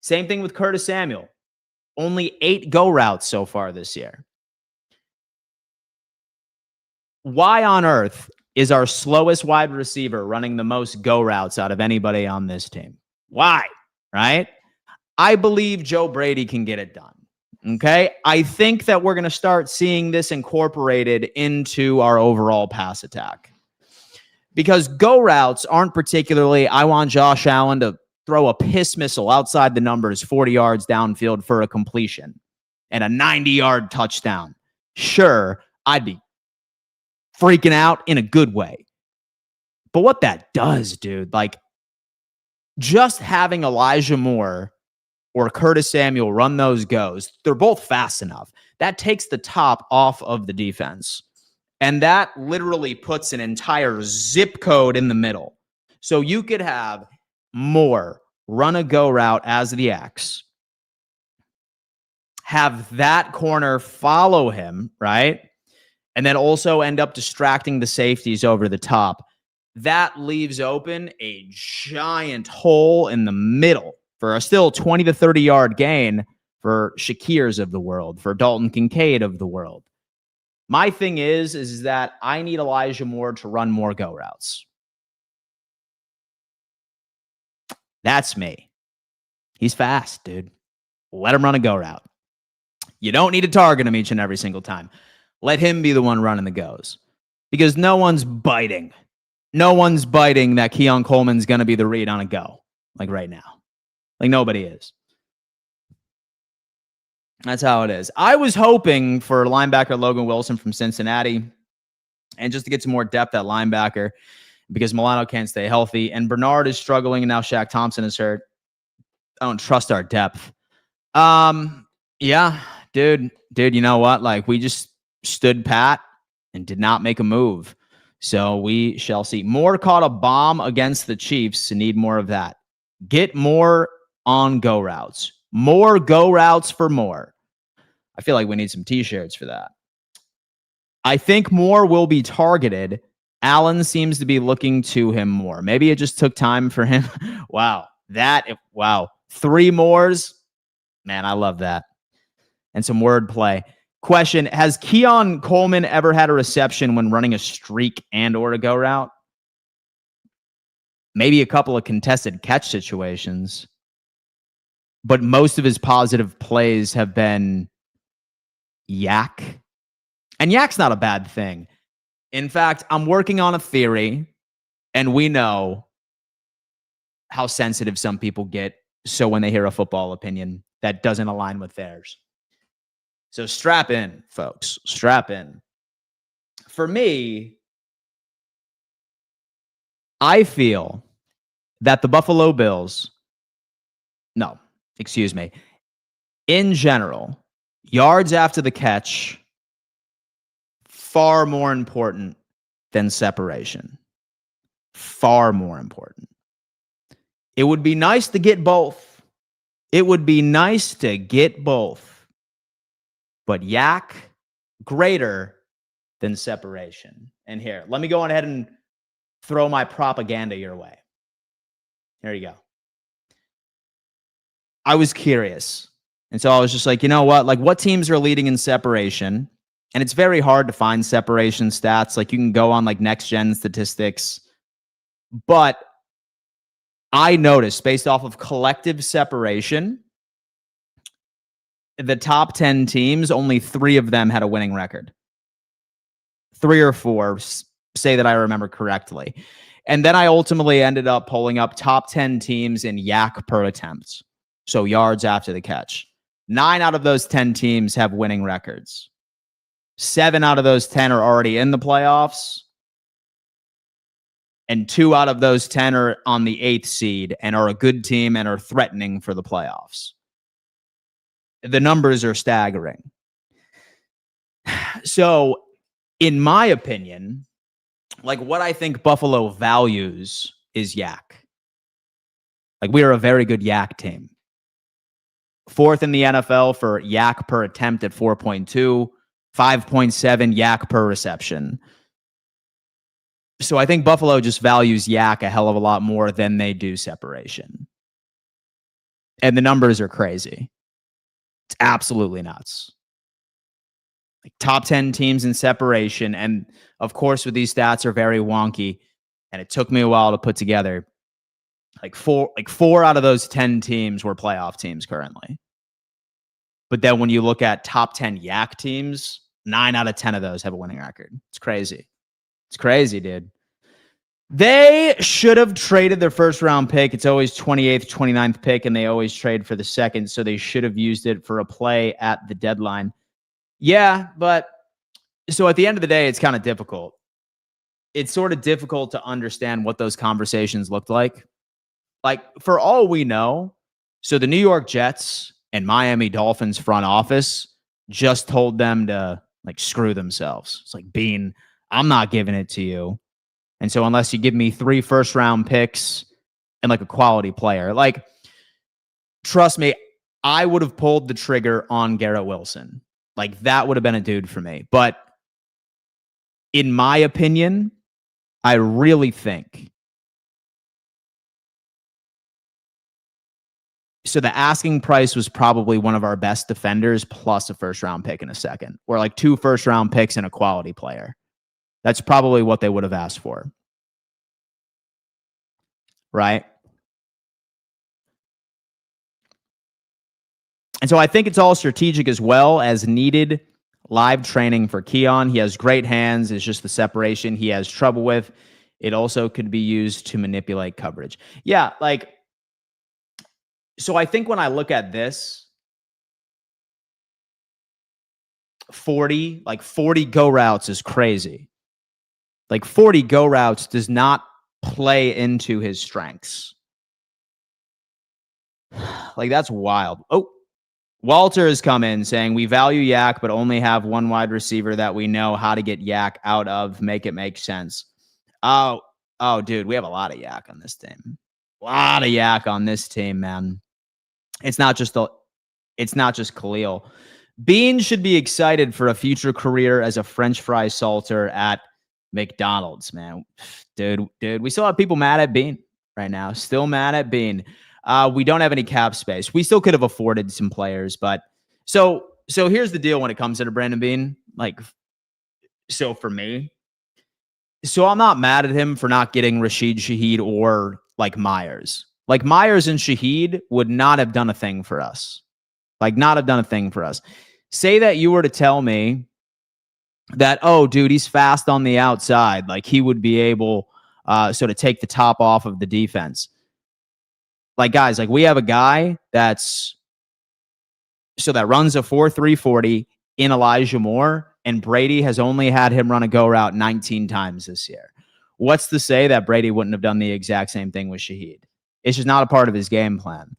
Same thing with Curtis Samuel. Only 8 go routes so far this year. Why on earth is our slowest wide receiver running the most go routes out of anybody on this team? Why? Right? I believe Joe Brady can get it done. Okay? I think that we're going to start seeing this incorporated into our overall pass attack. Because go routes aren't particularly, I want Josh Allen to throw a piss missile outside the numbers 40 yards downfield for a completion and a 90-yard touchdown. Sure, I'd be freaking out in a good way. But what that does, dude, like, just having Elijah Moore or Curtis Samuel run those goes, they're both fast enough. That takes the top off of the defense. And that literally puts an entire zip code in the middle. So you could have Moore run a go route as the X, have that corner follow him, right? And then also end up distracting the safeties over the top. That leaves open a giant hole in the middle for a still 20 to 30 yard gain for Shakirs of the world, for Dalton Kincaid of the world. My thing is that I need Elijah Moore to run more go routes. That's me. He's fast, dude. Let him run a go route. You don't need to target him each and every single time. Let him be the one running the goes. Because no one's biting. No one's biting that Keon Coleman's going to be the read on a go. Like right now. Like nobody is. That's how it is. I was hoping for linebacker Logan Wilson from Cincinnati. And just to get some more depth at linebacker. Because Milano can't stay healthy. And Bernard is struggling. And now Shaq Thompson is hurt. I don't trust our depth. Yeah, dude, you know what? Like, we just stood pat and did not make a move. So we shall see. Moore caught a bomb against the Chiefs and need more of that. Get more on go routes. More go routes for Moore. I feel like we need some t-shirts for that. I think Moore will be targeted Allen seems to be looking to him more. Maybe it just took time for him. Wow. Wow. 3 mores. Man, I love that. And some wordplay. Question, has Keon Coleman ever had a reception when running a streak and or a go route? Maybe a couple of contested catch situations. But most of his positive plays have been yak. And yak's not a bad thing. In fact, I'm working on a theory, and we know how sensitive some people get. So when they hear a football opinion that doesn't align with theirs. So strap in, folks. Strap in. For me, I feel that the Buffalo Bills, in general, yards after the catch, far more important than separation. Far more important. It would be nice to get both. But yak, greater than separation. And here, let me go on ahead and throw my propaganda your way. Here you go. I was curious. And so I was just like, you know what? Like, what teams are leading in separation? And it's very hard to find separation stats. Like, you can go on like next gen statistics. But I noticed, based off of collective separation, the top 10 teams, only 3 of them had a winning record. 3 or 4, say that I remember correctly. And then I ultimately ended up pulling up top 10 teams in yak per attempt. So yards after the catch. 9 out of those 10 teams have winning records. 7 out of those 10 are already in the playoffs. And 2 out of those 10 are on the 8th seed and are a good team and are threatening for the playoffs. The numbers are staggering. So, in my opinion, like what I think Buffalo values is yak. Like, we are a very good yak team. 4th in the NFL for yak per attempt at 4.2, 5.7 yak per reception. So I think Buffalo just values yak a hell of a lot more than they do separation. And the numbers are crazy. It's absolutely nuts. Like top 10 teams in separation. And of course, with these stats are very wonky. And it took me a while to put together. Like four out of those 10 teams were playoff teams currently. But then when you look at top 10 yak teams, 9 out of 10 of those have a winning record. It's crazy. It's crazy, dude. They should have traded their first round pick. It's always 28th, 29th pick, and they always trade for the second. So they should have used it for a play at the deadline. Yeah, but so at the end of the day, it's kind of difficult. It's sort of difficult to understand what those conversations looked like. Like, for all we know, so the New York Jets and Miami Dolphins front office just told them to, like, screw themselves. It's like, Bean, I'm not giving it to you. And so unless you give me 3 first-round picks and, like, a quality player, like, trust me, I would have pulled the trigger on Garrett Wilson. Like, that would have been a dude for me. But in my opinion, I really think so the asking price was probably one of our best defenders plus a first-round pick in a second, or like 2 first-round picks and a quality player. That's probably what they would have asked for. Right? And so I think it's all strategic as well as needed live training for Keon. He has great hands. It's just the separation he has trouble with. It also could be used to manipulate coverage. Yeah, like, so I think when I look at this, 40 go routes is crazy. Like 40 go routes does not play into his strengths. Like, that's wild. Oh, Walter has come in saying we value yak, but only have one wide receiver that we know how to get yak out of. Make it make sense. Oh, dude, we have a lot of yak on this team. A lot of yak on this team, man. It's not just Khalil. Bean should be excited for a future career as a French fry salter at McDonald's, man. Dude, we still have people mad at Bean right now. Still mad at Bean. We don't have any cap space. We still could have afforded some players, but so here's the deal when it comes to Brandon Bean. Like, so for me, so I'm not mad at him for not getting Rashid Shaheed or like Myers. Like Myers and Shaheed would not have done a thing for us. Like not have done a thing for us. Say that you were to tell me that, oh, dude, he's fast on the outside. Like he would be able to take the top off of the defense. Like, guys, like we have a guy that runs a 4.3 40 in Elijah Moore, and Brady has only had him run a go route 19 times this year. What's to say that Brady wouldn't have done the exact same thing with Shaheed? It's just not a part of his game plan.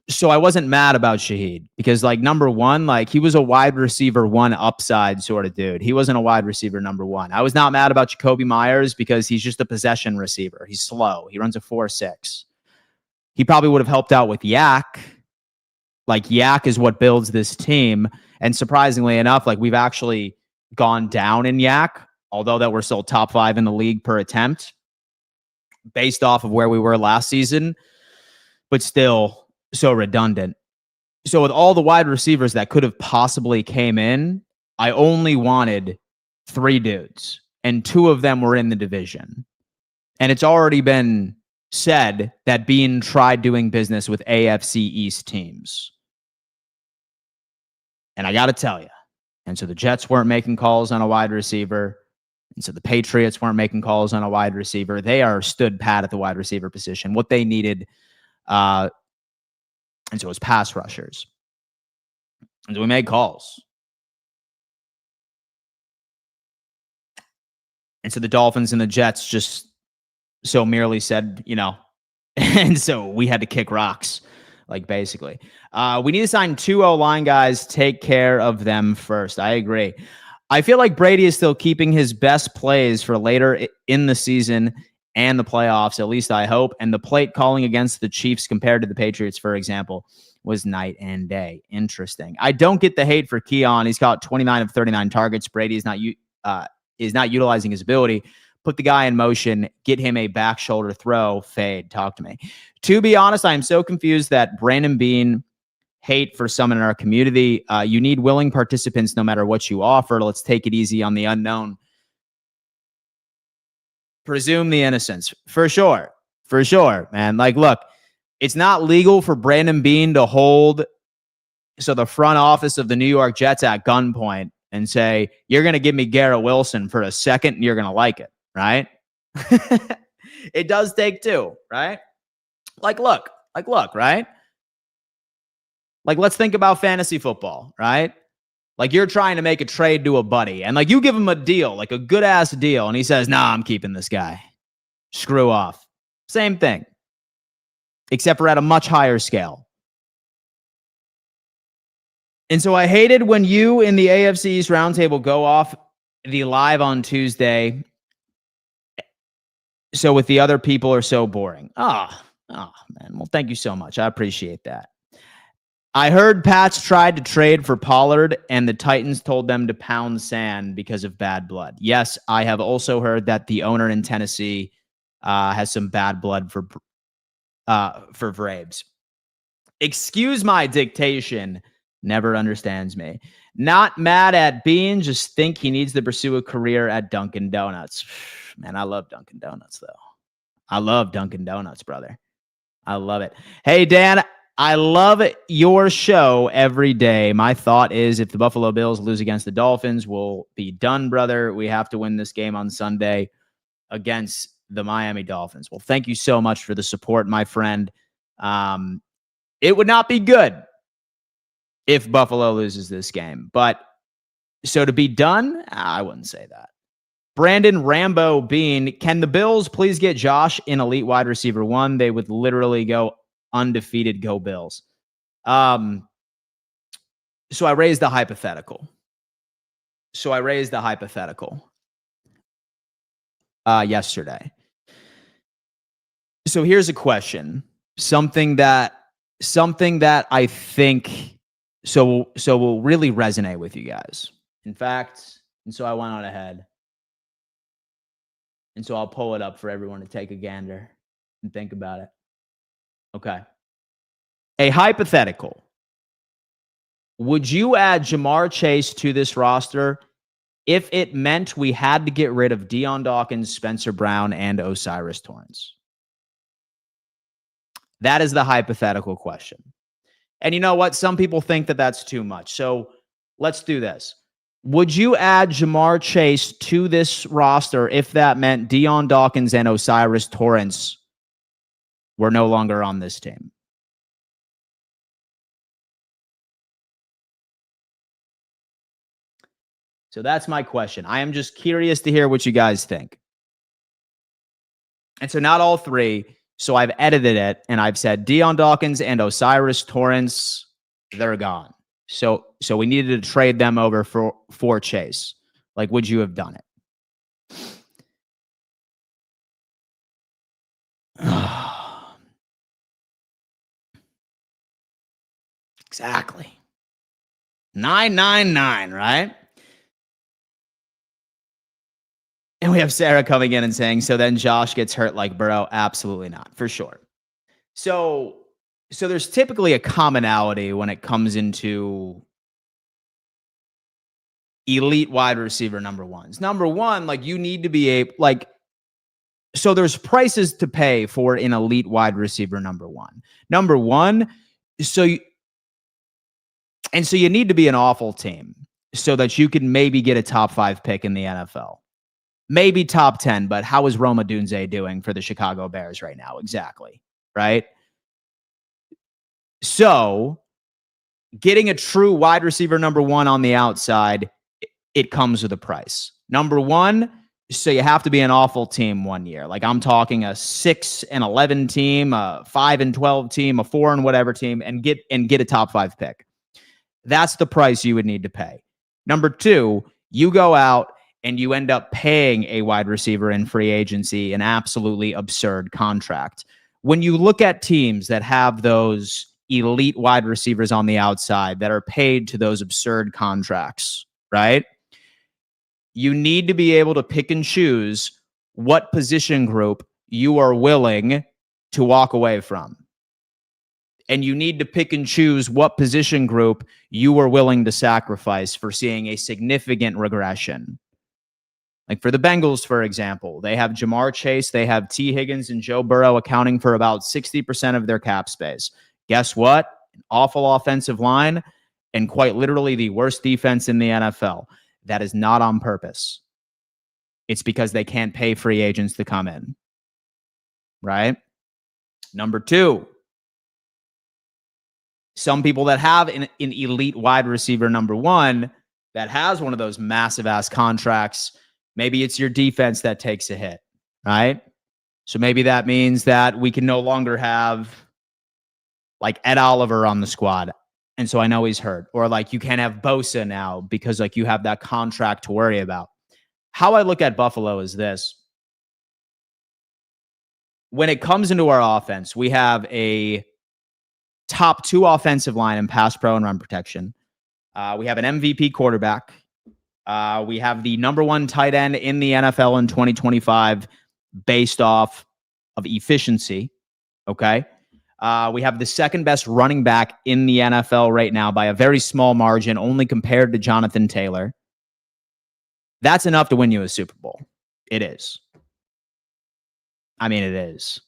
So I wasn't mad about Shaheed because, like, number one, like he was a wide receiver one upside sort of dude. He wasn't a wide receiver number one. I was not mad about Jacoby Myers because he's just a possession receiver. He's slow. He runs a 4.6. He probably would have helped out with Yak. Like Yak is what builds this team. And surprisingly enough, like we've actually gone down in Yak, although that we're still top 5 in the league per attempt based off of where we were last season, but still so redundant. So with all the wide receivers that could have possibly came in, I only wanted 3 dudes, and 2 of them were in the division. And it's already been said that Bean tried doing business with AFC East teams. And I got to tell you, and so the Jets weren't making calls on a wide receiver. And so the Patriots weren't making calls on a wide receiver. They are stood pat at the wide receiver position. What they needed, and so it was pass rushers. And so we made calls. And so the Dolphins and the Jets just so merely said, you know, and so we had to kick rocks, like basically. We need to sign 2 O-line guys. Take care of them first. I agree. I feel like Brady is still keeping his best plays for later in the season and the playoffs, at least I hope. And the plate calling against the Chiefs compared to the Patriots, for example, was night and day. Interesting. I don't get the hate for Keon. He's got 29 of 39 targets. Brady is not utilizing his ability. Put the guy in motion, get him a back shoulder throw, fade. Talk to me. To be honest, I am so confused that Brandon Bean hate for some in our community. You need willing participants no matter what you offer. Let's take it easy on the unknown. Presume the innocence. For sure. For sure, man. Like, look, it's not legal for Brandon Bean to hold the front office of the New York Jets at gunpoint and say, you're going to give me Garrett Wilson for a second and you're going to like it, right? It does take 2, right? Like, look, right? Like, let's think about fantasy football, right? Like, you're trying to make a trade to a buddy, and like you give him a deal, like a good ass deal, and he says, nah, I'm keeping this guy. Screw off. Same thing, except for at a much higher scale. And so I hated when you in the AFC East Roundtable go off the live on Tuesday. So with the other people are so boring. Oh, man. Well, thank you so much. I appreciate that. I heard Pats tried to trade for Pollard and the Titans told them to pound sand because of bad blood. Yes, I have also heard that the owner in Tennessee has some bad blood for Vrabes. Excuse my dictation. Never understands me. Not mad at Bean. Just think he needs to pursue a career at Dunkin' Donuts. Man, I love Dunkin' Donuts, though. I love Dunkin' Donuts, brother. I love it. Hey, Dan, I love your show every day. My thought is if the Buffalo Bills lose against the Dolphins, we'll be done, brother. We have to win this game on Sunday against the Miami Dolphins. Well, thank you so much for the support, my friend. It would not be good if Buffalo loses this game. But so to be done, I wouldn't say that. Brandon Rambo Bean, can the Bills please get Josh in elite wide receiver 1? They would literally go undefeated. Go Bills. So I raised the hypothetical. Yesterday. So here's a question. Something that I think will really resonate with you guys. In fact, and so I went on ahead And so I'll pull it up for everyone to take a gander and think about it. Okay. A hypothetical. Would you add Jamar Chase to this roster if it meant we had to get rid of Deion Dawkins, Spencer Brown, and Osiris Torrance? That is the hypothetical question. And you know what? Some people think that that's too much. So let's do this. Would you add Jamar Chase to this roster if that meant Deion Dawkins and Osiris Torrance were no longer on this team? So that's my question. I am just curious to hear what you guys think. And so not all three. So I've edited it and I've said Deion Dawkins and Osiris Torrance, they're gone. So we needed to trade them over for Chase. Like, would you have done it? Exactly. 999, right? And we have Sarah coming in and saying, so then Josh gets hurt like Burrow? Absolutely not, for sure. So there's typically a commonality when it comes into elite wide receiver number ones. Number one, like you need to be so there's prices to pay for an elite wide receiver number one. So you need to be an awful team so that you can maybe get a top 5 pick in the NFL. Maybe top 10, but how is Roma Dunze doing for the Chicago Bears right now? Exactly, right? So getting a true wide receiver number one on the outside, it comes with a price. Number one, so you have to be an awful team one year. Like I'm talking a 6-11 team, a 5-12 team, a 4 and whatever team, and get a top 5 pick. That's the price you would need to pay. Number two, you go out and you end up paying a wide receiver in free agency an absolutely absurd contract. When you look at teams that have those elite wide receivers on the outside that are paid to those absurd contracts, right? You need to be able to pick and choose what position group you are willing to walk away from. And you need to pick and choose what position group you are willing to sacrifice for seeing a significant regression. Like for the Bengals, for example, they have Jamar Chase, they have T. Higgins and Joe Burrow accounting for about 60% of their cap space. Guess what? An awful offensive line and quite literally the worst defense in the NFL. That is not on purpose. It's because they can't pay free agents to come in. Right? Number two, some people that have an elite wide receiver number one that has one of those massive ass contracts, maybe it's your defense that takes a hit, right? So maybe that means that we can no longer have like Ed Oliver on the squad. And so I know he's hurt. Or like you can't have Bosa now because like you have that contract to worry about. How I look at Buffalo is this. When it comes into our offense, we have a top 2 offensive line in pass pro and run protection. We have an MVP quarterback. We have the number 1 tight end in the NFL in 2025 based off of efficiency. Okay. We have the second best running back in the NFL right now by a very small margin, only compared to Jonathan Taylor. That's enough to win you a Super Bowl. It is. I mean, it is.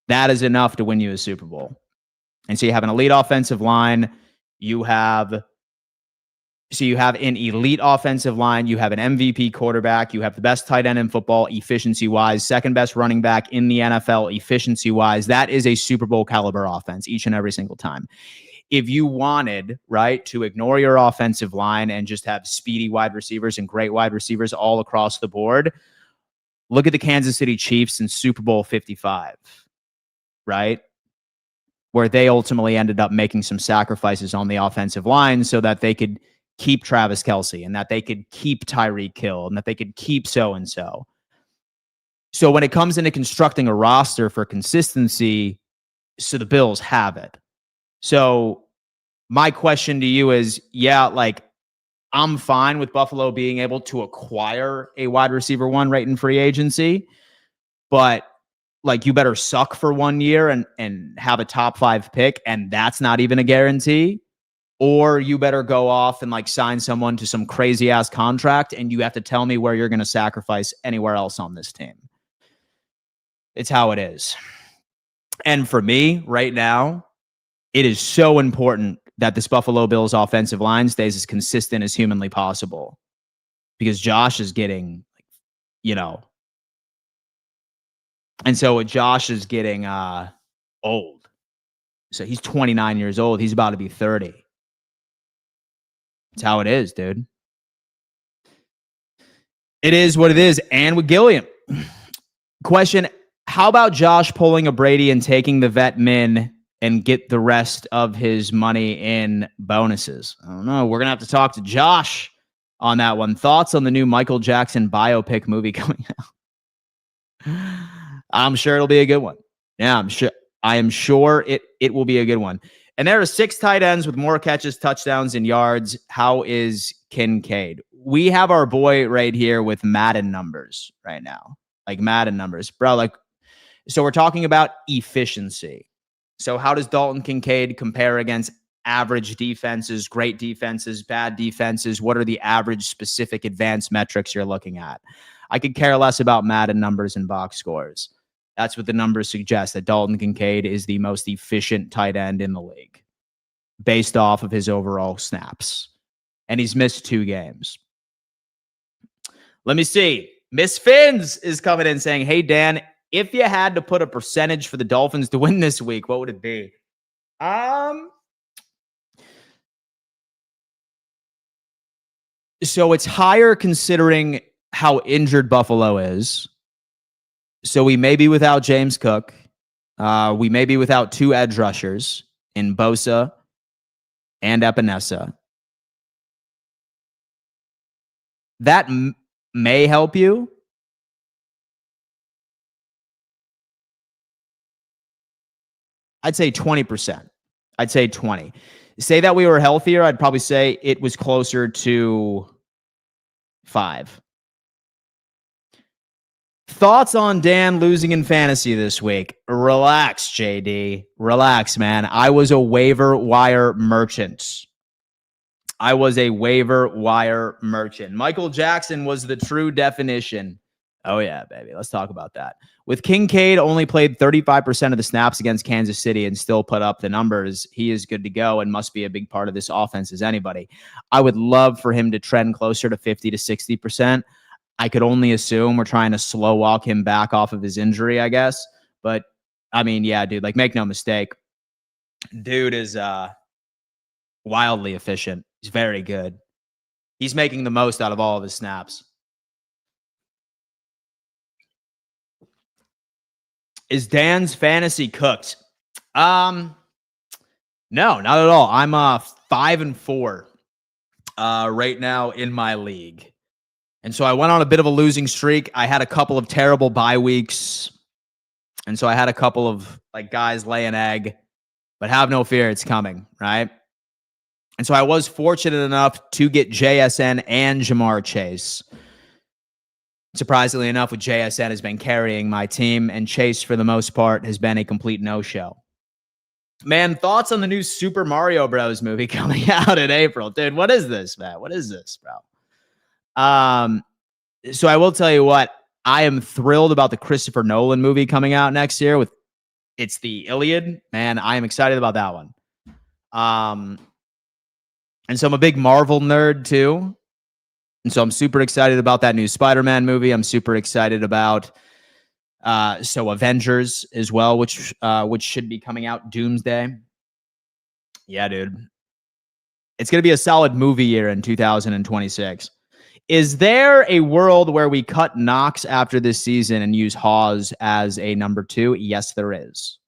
That is enough to win you a Super Bowl. And so you have an elite offensive line. You have an elite offensive line. You have an MVP quarterback. You have the best tight end in football, efficiency-wise. Second best running back in the NFL, efficiency-wise. That is a Super Bowl caliber offense each and every single time. If you wanted, right, to ignore your offensive line and just have speedy wide receivers and great wide receivers all across the board, look at the Kansas City Chiefs in Super Bowl 55, right? Where they ultimately ended up making some sacrifices on the offensive line so that they could keep Travis Kelce and that they could keep Tyreek Hill and that they could keep so-and-so. So when it comes into constructing a roster for consistency, so the Bills have it. So my question to you is, yeah, like I'm fine with Buffalo being able to acquire a wide receiver one right in free agency, but like you better suck for 1 year and have a top 5 pick, and that's not even a guarantee. Or you better go off and like sign someone to some crazy ass contract, and you have to tell me where you're going to sacrifice anywhere else on this team. It's how it is. And for me right now, it is so important that this Buffalo Bills offensive line stays as consistent as humanly possible, because Josh is getting, and so Josh is getting old. So he's 29 years old. He's about to be 30. It's how it is, dude. It is what it is. And with Gilliam, question, how about Josh pulling a Brady and taking the vet min and get the rest of his money in bonuses? I don't know. We're going to have to talk to Josh on that one. Thoughts on the new Michael Jackson biopic movie coming out? I'm sure it'll be a good one. Yeah, I am sure it will be a good one. And there are 6 tight ends with more catches, touchdowns, and yards. How is Kincaid? We have our boy right here with Madden numbers right now. Like Madden numbers. Bro, so we're talking about efficiency. So how does Dalton Kincaid compare against average defenses, great defenses, bad defenses? What are the average specific advanced metrics you're looking at? I could care less about Madden numbers and box scores. That's what the numbers suggest, that Dalton Kincaid is the most efficient tight end in the league based off of his overall snaps. And he's missed 2 games. Let me see. Miss Fins is coming in saying, hey, Dan, if you had to put a percentage for the Dolphins to win this week, what would it be? So it's higher considering how injured Buffalo is. So we may be without James Cook. We may be without 2 edge rushers in Bosa and Epinesa. That may help you. I'd say 20%. I'd say 20. Say that we were healthier, I'd probably say it was closer to 5. Thoughts on Dan losing in fantasy this week? Relax, JD. Relax, man. I was a waiver wire merchant. Michael Jackson was the true definition. Oh, yeah, baby. Let's talk about that. With Kincaid only played 35% of the snaps against Kansas City and still put up the numbers, he is good to go and must be a big part of this offense as anybody. I would love for him to trend closer to 50 to 60%. I could only assume we're trying to slow walk him back off of his injury, I guess. But, I mean, yeah, dude, like, make no mistake. Dude is wildly efficient. He's very good. He's making the most out of all of his snaps. Is Dan's fantasy cooked? No, not at all. I'm 5-4 right now in my league. And so I went on a bit of a losing streak. I had a couple of terrible bye weeks. And so I had a couple of like guys lay an egg, but have no fear, it's coming, right? And so I was fortunate enough to get JSN and Jamar Chase. Surprisingly enough, with JSN has been carrying my team, and Chase, for the most part, has been a complete no-show. Man, thoughts on the new Super Mario Bros. Movie coming out in April? Dude, what is this, man? What is this, bro? So I will tell you what, I am thrilled about the Christopher Nolan movie coming out next year. It's the Iliad. Man, I am excited about that one. And so I'm a big Marvel nerd too. And so I'm super excited about that new Spider-Man movie. I'm super excited about Avengers as well, which should be coming out Doomsday. Yeah, dude. It's going to be a solid movie year in 2026. Is there a world where we cut Knox after this season and use Hawes as a number 2? Yes, there is.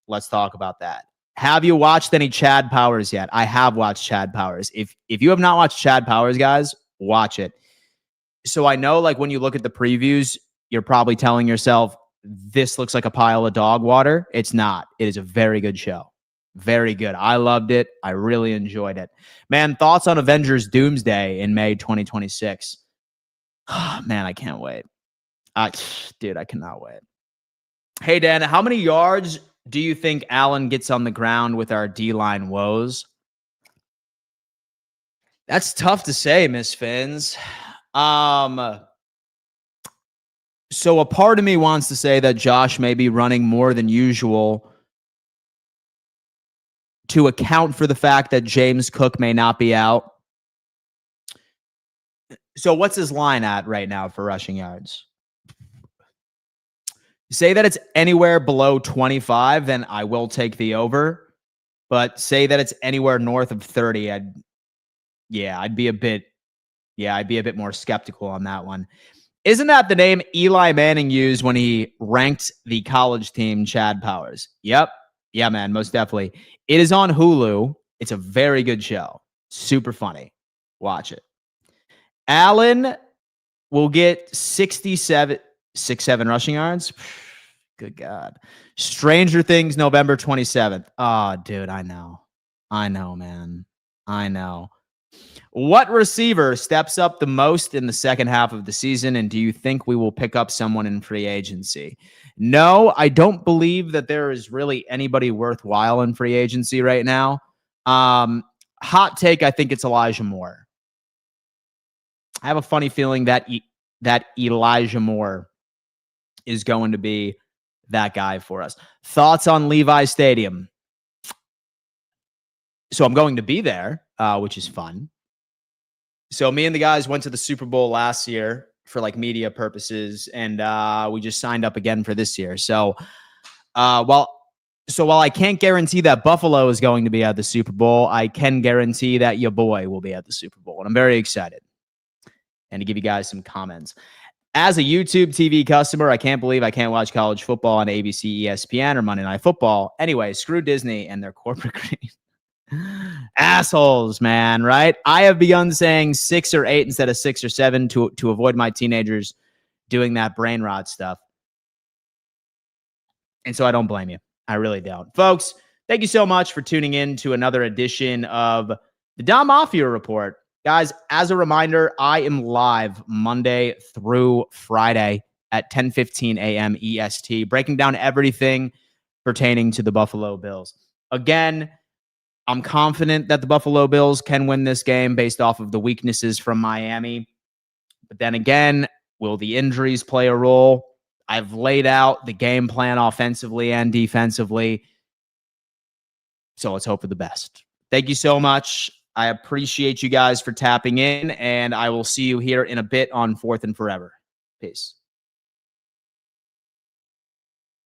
Let's talk about that. Have you watched any Chad Powers yet? I have watched Chad Powers. If you have not watched Chad Powers, guys, watch it. So I know, like, when you look at the previews, you're probably telling yourself, this looks like a pile of dog water. It's not. It is a very good show. Very good. I loved it. I really enjoyed it. Man, thoughts on Avengers Doomsday in May 2026? Man, I can't wait. Dude, I cannot wait. Hey, Dan, how many yards do you think Allen gets on the ground with our D-line woes? That's tough to say, Miss Fins. So a part of me wants to say that Josh may be running more than usual to account for the fact that James Cook may not be out. So what's his line at right now for rushing yards? Say that it's anywhere below 25, then I will take the over. But say that it's anywhere north of 30, I'd be a bit more skeptical on that one. Isn't that the name Eli Manning used when he ranked the college team Chad Powers? Yep. Yeah, man, most definitely. It is on Hulu. It's a very good show. Super funny. Watch it. Allen will get 6'7" rushing yards. Good God. Stranger Things, November 27th. Oh, dude, I know. I know, man. I know. What receiver steps up the most in the second half of the season, and do you think we will pick up someone in free agency? No, I don't believe that there is really anybody worthwhile in free agency right now. Hot take, I think it's Elijah Moore. I have a funny feeling that that Elijah Moore is going to be that guy for us. Thoughts on Levi Stadium? So I'm going to be there, which is fun. So me and the guys went to the Super Bowl last year for like media purposes, and we just signed up again for this year. So while I can't guarantee that Buffalo is going to be at the Super Bowl, I can guarantee that your boy will be at the Super Bowl, and I'm very excited. And to give you guys some comments. As a YouTube TV customer, I can't believe I can't watch college football on ABC, ESPN, or Monday Night Football. Anyway, screw Disney and their corporate greed. Assholes, man, right? I have begun saying 6 or 8 instead of 6 or 7 to avoid my teenagers doing that brain rot stuff. And so I don't blame you. I really don't. Folks, thank you so much for tuning in to another edition of the Don Mafia Report. Guys, as a reminder, I am live Monday through Friday at 10:15 a.m. EST, breaking down everything pertaining to the Buffalo Bills. Again, I'm confident that the Buffalo Bills can win this game based off of the weaknesses from Miami. But then again, will the injuries play a role? I've laid out the game plan offensively and defensively. So let's hope for the best. Thank you so much. I appreciate you guys for tapping in, and I will see you here in a bit on 4th and Forever. Peace.